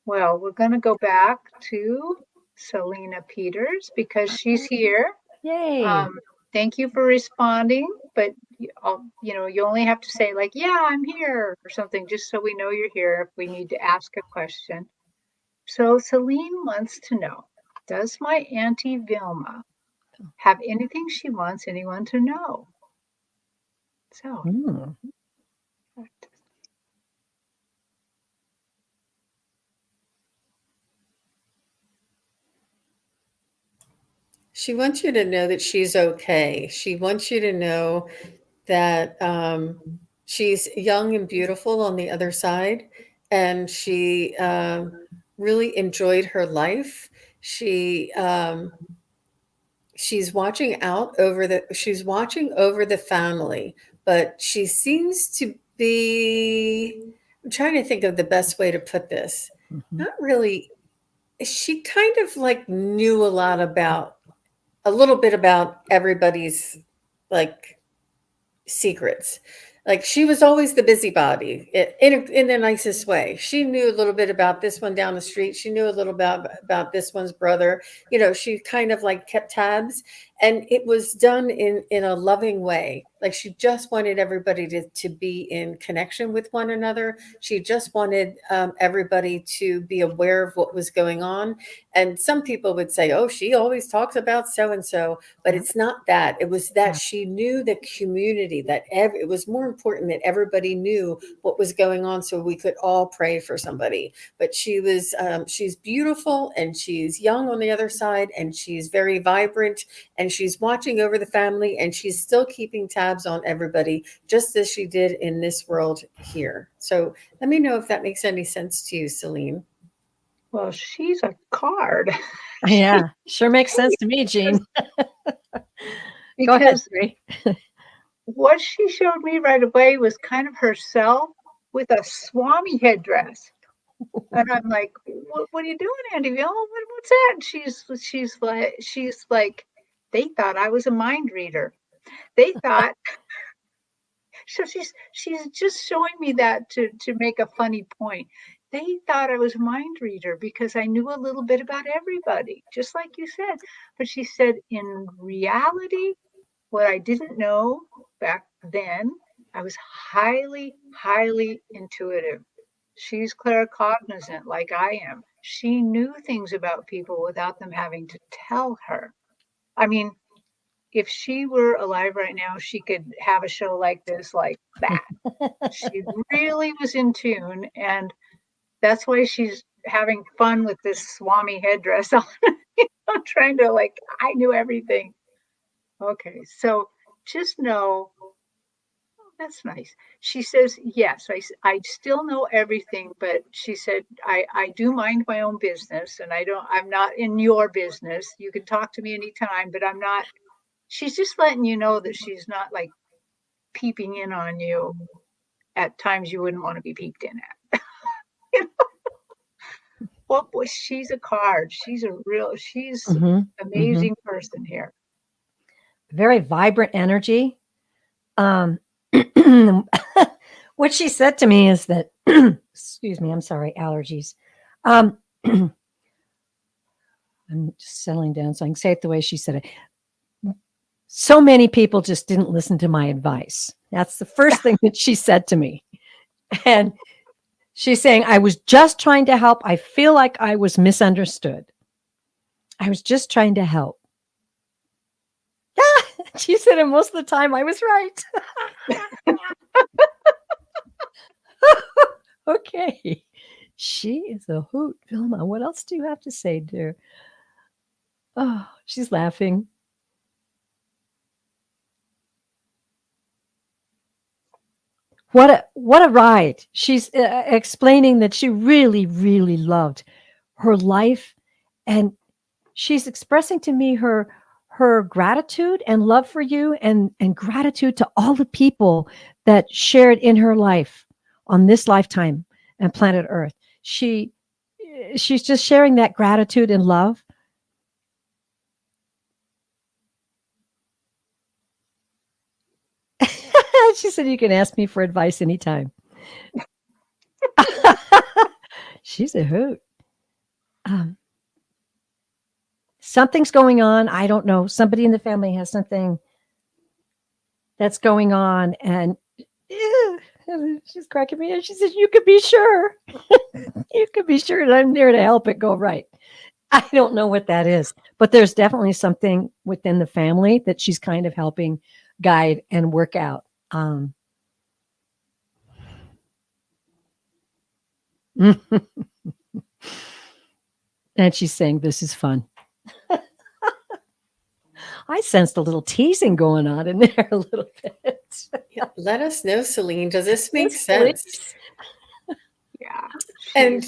Well, we're going to go back to Selena Peters because she's here. Yay. Thank you for responding, but you only have to say like, yeah, I'm here or something, just so we know you're here if we need to ask a question. So Celine wants to know, does my Auntie Vilma have anything she wants anyone to know? So. She wants you to know that she's okay. She wants you to know that she's young and beautiful on the other side, and she really enjoyed her life. She's watching over the family, but she seems to be, I'm trying to think of the best way to put this. Not really. She kind of like knew a little bit about everybody's like secrets. Like she was always the busybody in the nicest way. She knew a little bit about this one down the street. She knew a little about this one's brother. She kind of like kept tabs, and it was done in a loving way. Like she just wanted everybody to be in connection with one another. She just wanted everybody to be aware of what was going on. And some people would say, oh, she always talks about so-and-so, but it's not that. It was that she knew the community, that it was more important that everybody knew what was going on so we could all pray for somebody. But she's beautiful, and she's young on the other side, and she's very vibrant, and she's watching over the family, and she's still keeping tabs on everybody, just as she did in this world here. So let me know if that makes any sense to you, Celine. Well, she's a card. Yeah, sure makes sense to me, Jean. Go ahead, Sri. What she showed me right away was kind of herself with a Swami headdress. And I'm like, what are you doing, Auntie Vilma? What's that? And she's like, they thought I was a mind reader They thought, so she's just showing me that to make a funny point. They thought I was a mind reader because I knew a little bit about everybody, just like you said. But she said, in reality, what I didn't know back then, I was highly, highly intuitive. She's claircognizant like I am. She knew things about people without them having to tell her. I mean, if she were alive right now, she could have a show like this, like that. She really was in tune, and that's why she's having fun with this Swami headdress on. I'm trying to, like, I knew everything. Okay, so just know, that's nice. She says, yes, I still know everything, but she said, I do mind my own business, and I'm not in your business. You can talk to me anytime, but I'm not. She's just letting you know that she's not like peeping in on you at times you wouldn't want to be peeped in at. Well, boy, she's a card. She's amazing person here. Very vibrant energy. What she said to me is that, excuse me, I'm sorry, allergies. I'm just settling down so I can say it the way she said it. So many people just didn't listen to my advice. That's the first thing that she said to me. And she's saying, I was just trying to help. I feel like I was misunderstood. I was just trying to help. She said, and most of the time I was right. Okay. She is a hoot, Vilma. What else do you have to say, dear? Oh, she's laughing. What a ride. She's explaining that she really, really loved her life. And she's expressing to me her gratitude and love for you, and gratitude to all the people that shared in her life on this lifetime and planet Earth. She's just sharing that gratitude and love. She said, you can ask me for advice anytime. She's a hoot. Something's going on. I don't know. Somebody in the family has something that's going on. And she's cracking me up. She says, you could be sure. You could be sure that I'm there to help it go right. I don't know what that is, but there's definitely something within the family that she's kind of helping guide and work out. And she's saying, this is fun. I sensed a little teasing going on in there a little bit. Yeah, let us know, Celine. Does this make sense? Yeah. And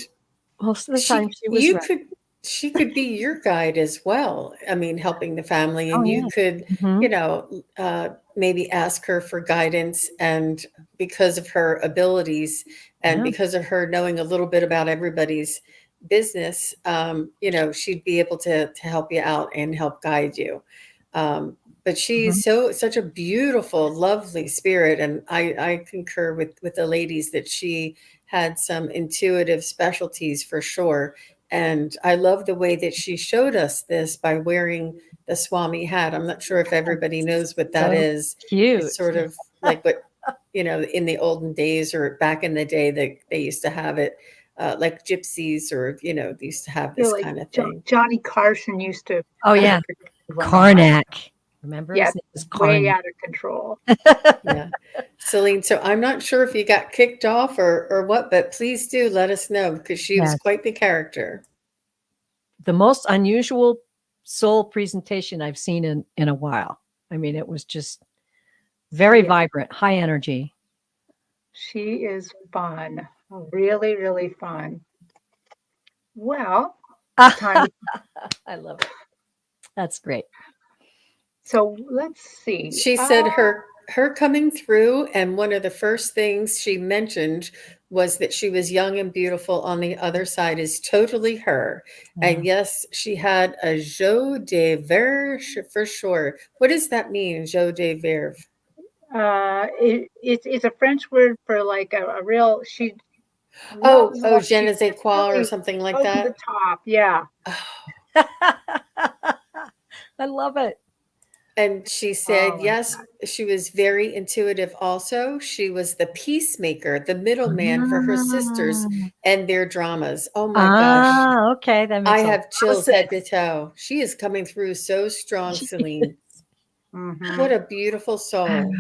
most of the time she was right. She could be your guide as well. I mean, helping the family, and you could, maybe ask her for guidance, and because of her abilities and because of her knowing a little bit about everybody's business, she'd be able to help you out and help guide you. But she's such a beautiful, lovely spirit, and I concur with the ladies that she had some intuitive specialties for sure. And I love the way that she showed us this by wearing the Swami hat. I'm not sure if everybody knows what that is. Cute. It's sort of like what, in the olden days or back in the day that they used to have it, like gypsies, or, they used to have this kind of thing. Johnny Carson used to. Oh, yeah. Karnak. Remember? Yes, way out of control. Yeah. Celine, so I'm not sure if you got kicked off or what, but please do let us know, because she was quite the character. The most unusual soul presentation I've seen in a while. I mean, it was just very vibrant, high energy. She is fun. Really, really fun. Well, time. I love it. That's great. So let's see. She said her coming through, and one of the first things she mentioned was that she was young and beautiful. On the other side is totally her. And yes, she had a joie de vivre for sure. What does that mean, joie de vivre? It's a French word for like a real, she Oh, loves oh, life. je She ne sais quoi or really something like over the that. top. Yeah. I love it. And she Oh said, my yes, she was very intuitive also. She was the peacemaker, the middleman for her sisters and their dramas. Oh my gosh. Okay. That I makes a lot have of chills head to sense. toe. She is coming through so strong, Celine. What God. a beautiful soul.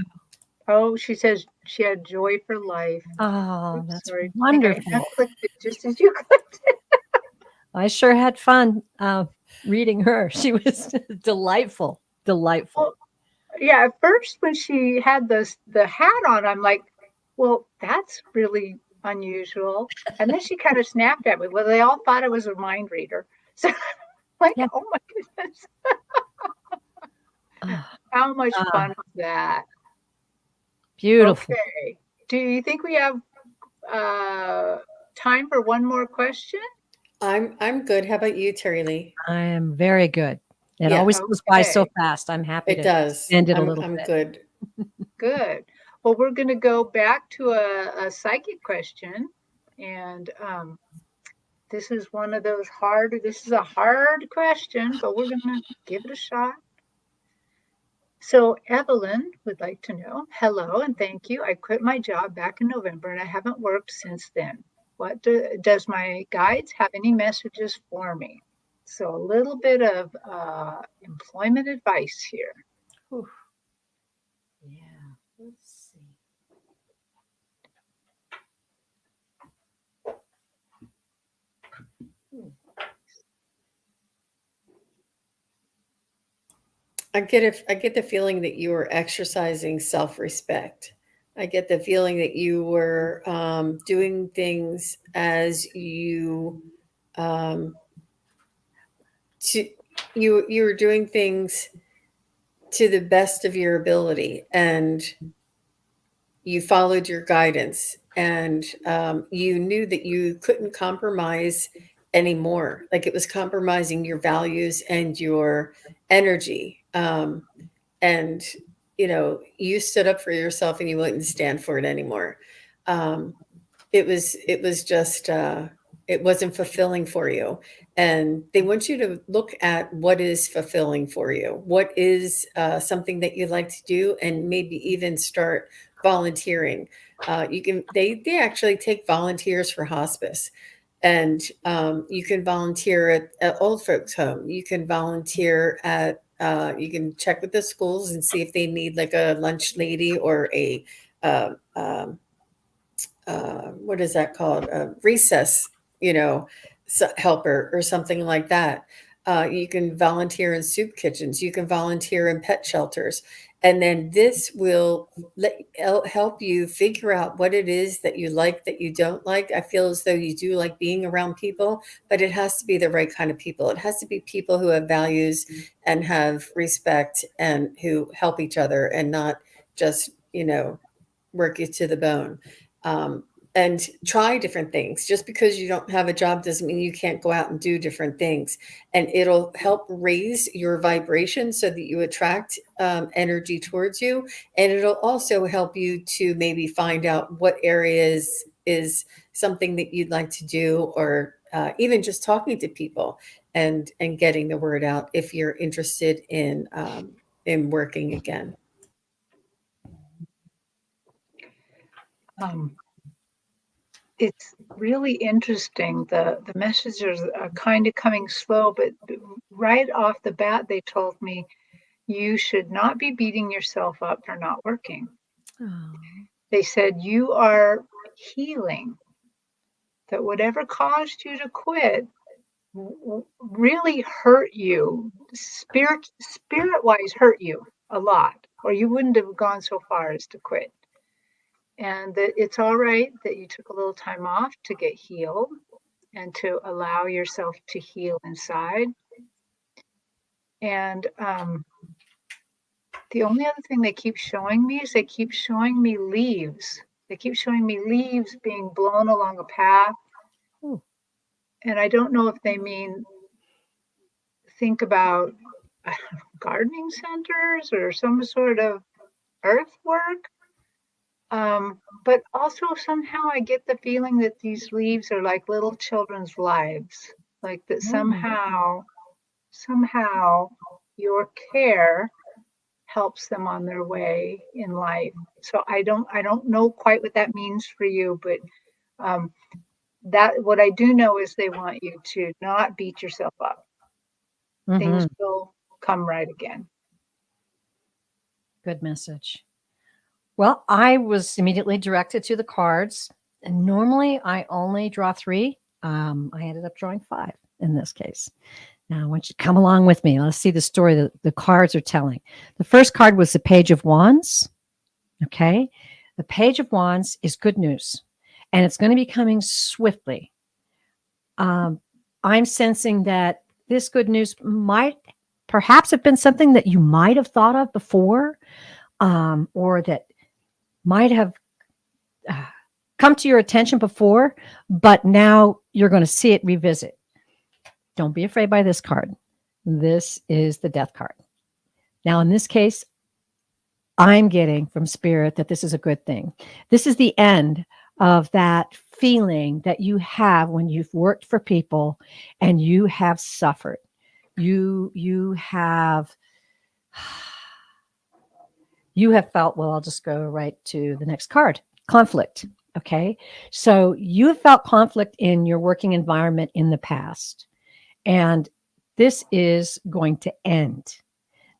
Oh, she says she had joy for life. Oh, Oops, that's sorry. I think I wonderful. unclicked it just as you clicked it. I sure had fun reading her. She was delightful. Delightful. Well, yeah, at first when she had the hat on, I'm like, well, that's really unusual. And then she kind of snapped at me. Well, they all thought I was a mind reader. So like, Yeah. oh my goodness. Oh, How much fun was that? beautiful. Okay. Do you think we have uh time for one more question? I'm good. How about you, Terry Lee? I am very good. It Yeah, always goes by so Okay. fast. I'm happy it to does. extend it a little I'm bit. good. Good. Well, we're going to go back to a psychic question. And this is one of those this is a hard question, but we're going to give it a shot. So, Evelyn would like to know, hello and thank you. I quit my job back in November and I haven't worked since then. Does my guides have any messages for me? So, a little bit of employment advice here. Whew. Yeah. Let's see. I get the feeling that you were exercising self-respect. I get the feeling that you were doing things as you um, to you were doing things to the best of your ability, and you followed your guidance, and you knew that you couldn't compromise anymore. Like it was compromising your values and your energy. And you stood up for yourself and you wouldn't stand for it anymore. um, it was just it wasn't fulfilling for you, and they want you to look at what is fulfilling for you, what is something that you like to do, and maybe even start volunteering. You can they actually take volunteers for hospice, and you can volunteer at old folks home. You can volunteer at you can check with the schools and see if they need like a lunch lady or a uh, um, what is that called? A recess, helper or something like that. You can volunteer in soup kitchens. You can volunteer in pet shelters. And then this will help you figure out what it is that you like, that you don't like. I feel as though you do like being around people, but it has to be the right kind of people. It has to be people who have values and have respect and who help each other and not just, work you to the bone. Um, and try different things. Just because you don't have a job doesn't mean you can't go out and do different things. And it'll help raise your vibration so that you attract energy towards you. And it'll also help you to maybe find out what areas is something that you'd like to do, or even just talking to people and getting the word out if you're interested in working again. Um, it's really interesting. The messages are kind of coming slow, but right off the bat, they told me you should not be beating yourself up for not working. Oh, They said you are healing, that whatever caused you to quit really hurt you, spirit wise hurt you a lot, or you wouldn't have gone so far as to quit. And that it's all right that you took a little time off to get healed and to allow yourself to heal inside. And the only other thing they keep showing me is they keep showing me leaves. They keep showing me leaves being blown along a path. Ooh. And I don't know if they mean think about gardening centers or some sort of earthwork. But also somehow I get the feeling that these leaves are like little children's lives, like that somehow your care helps them on their way in life. So I don't know quite what that means for you, but um, that what I do know is they want you to not beat yourself up. Things Mhm. will come right again. Good message. Well, I was immediately directed to the cards. And normally I only draw 3. I ended up drawing 5 in this case. Now I want you to come along with me. Let's see the story that the cards are telling. The first card was the Page of Wands. Okay. The Page of Wands is good news, and it's going to be coming swiftly. I'm sensing that this good news might perhaps have been something that you might have thought of before, or that might have come to your attention before, but now you're going to see it revisit. Don't be afraid by this card. This is the Death card. Now, in this case, I'm getting from Spirit that this is a good thing. This is the end of that feeling that you have when you've worked for people and you have suffered. You have felt, well, I'll just go right to the next card, conflict. Okay. So you have felt conflict in your working environment in the past, and this is going to end.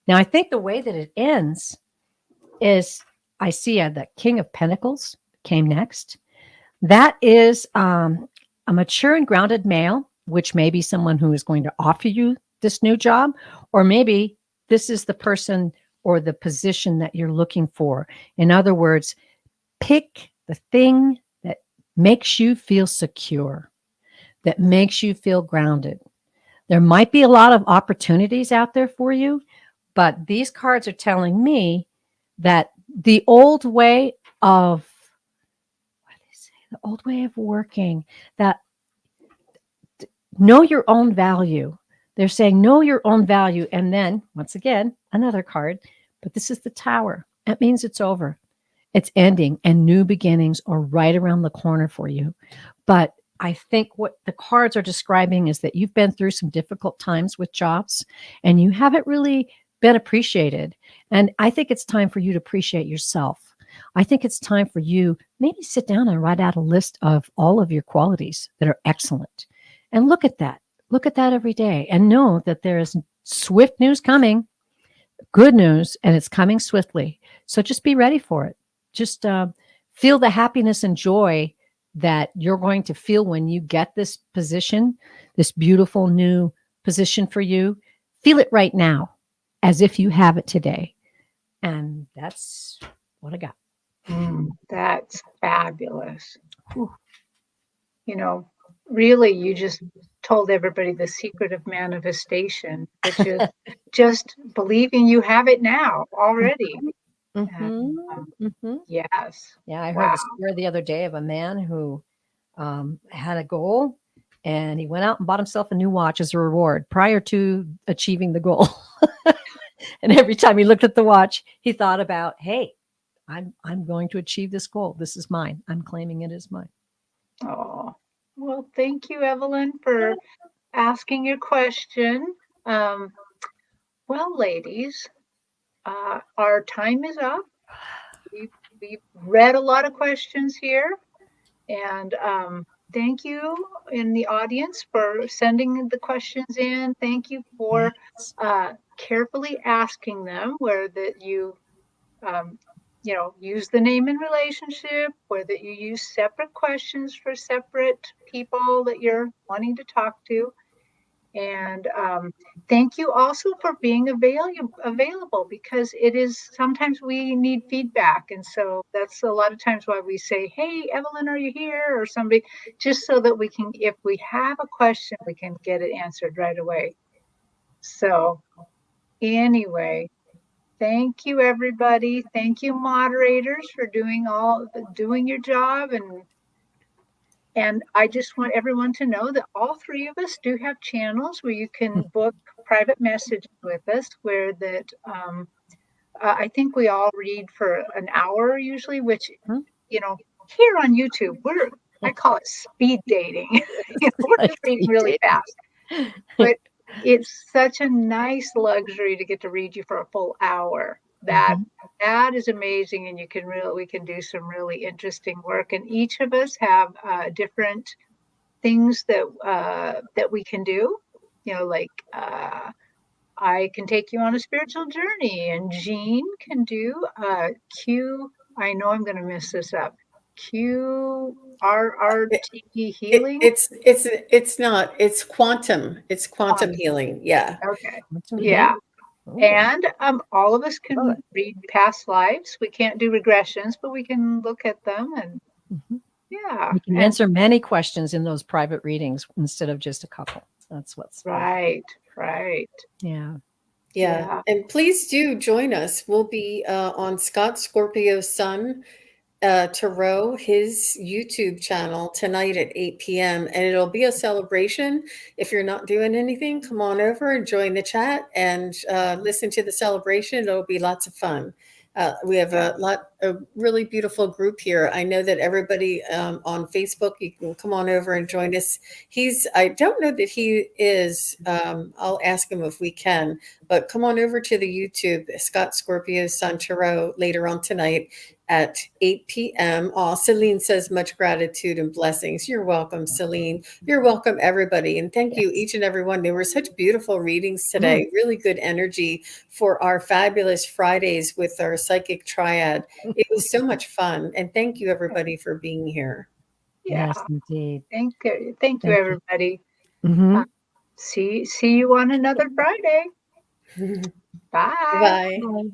Now, I think the way that it ends is I see the King of Pentacles came next. That is a mature and grounded male, which may be someone who is going to offer you this new job, or maybe this is the person or the position that you're looking for. In other words, pick the thing that makes you feel secure, that makes you feel grounded. There might be a lot of opportunities out there for you, but these cards are telling me that the old way of, what do they say? The old way of working, that know your own value. They're saying know your own value. And then once again, another card, but this is the Tower. That means it's over. It's ending, and new beginnings are right around the corner for you. But I think what the cards are describing is that you've been through some difficult times with jobs and you haven't really been appreciated. And I think it's time for you to appreciate yourself. I think it's time for you maybe sit down and write out a list of all of your qualities that are excellent and look at that. Look at that every day and know that there is swift news coming, good news, and it's coming swiftly. So just be ready for it. Just feel the happiness and joy that you're going to feel when you get this position, this beautiful new position for you. Feel it right now as if you have it today. And that's what I got. That's fabulous. Whew. You know, really, you just told everybody the secret of manifestation, which is just believing you have it now already. Yes. Yeah, I heard Wow. the story the other day of a man who had a goal, and he went out and bought himself a new watch as a reward prior to achieving the goal. And every time he looked at the watch, he thought about, hey, I'm going to achieve this goal. This is mine. I'm claiming it as mine. Oh, well, thank you, Evelyn, for asking your question. Well, ladies, our time is up. We've read a lot of questions here, and thank you in the audience for sending the questions in. Thank you for carefully asking them, where that um, use the name and relationship, where that you use separate questions for separate people that you're wanting to talk to. And thank you also for being available, because it is sometimes we need feedback. And so that's a lot of times why we say, hey, Evelyn, are you here? Or somebody, just so that we can, if we have a question, we can get it answered right away. So anyway, Thank you, everybody. Thank you, moderators, for doing your job. And I just want everyone to know that all three of us do have channels where you can book private messages with us, where that I think we all read for an hour usually, which, you know, here on YouTube, I call it speed dating. We're just reading really fast. But it's such a nice luxury to get to read you for a full hour. That is amazing, and we can do some really interesting work. And each of us have different things that we can do. You know, like I can take you on a spiritual journey, and Jean can do Q. I know I'm going to mess this up. QRRT healing. It's not. It's quantum. It's quantum healing. Yeah. Okay. Yeah. And all of us can read past lives. We can't do regressions, but we can look at them and yeah. We can answer many questions in those private readings instead of just a couple. That's what's right. Yeah. And please do join us. We'll be on Scott Scorpio Sun Tarot, his YouTube channel tonight at 8 p.m. And it'll be a celebration. If you're not doing anything, come on over and join the chat and listen to the celebration. It'll be lots of fun. We have a really beautiful group here. I know that everybody on Facebook, you can come on over and join us. I don't know that he is, I'll ask him if we can, but come on over to the YouTube, Scott Scorpio Sun Tarot, later on tonight at 8 p.m. Celine says much gratitude and blessings. You're welcome, Celine. You're welcome, everybody. And thank you, each and every one. They were such beautiful readings today. Really good energy for our fabulous Fridays with our Psychic Triad. It was so much fun. And thank you, everybody, for being here. Yeah. Yes, indeed. Thank you, everybody. See you on another Friday. Bye. Bye. Bye.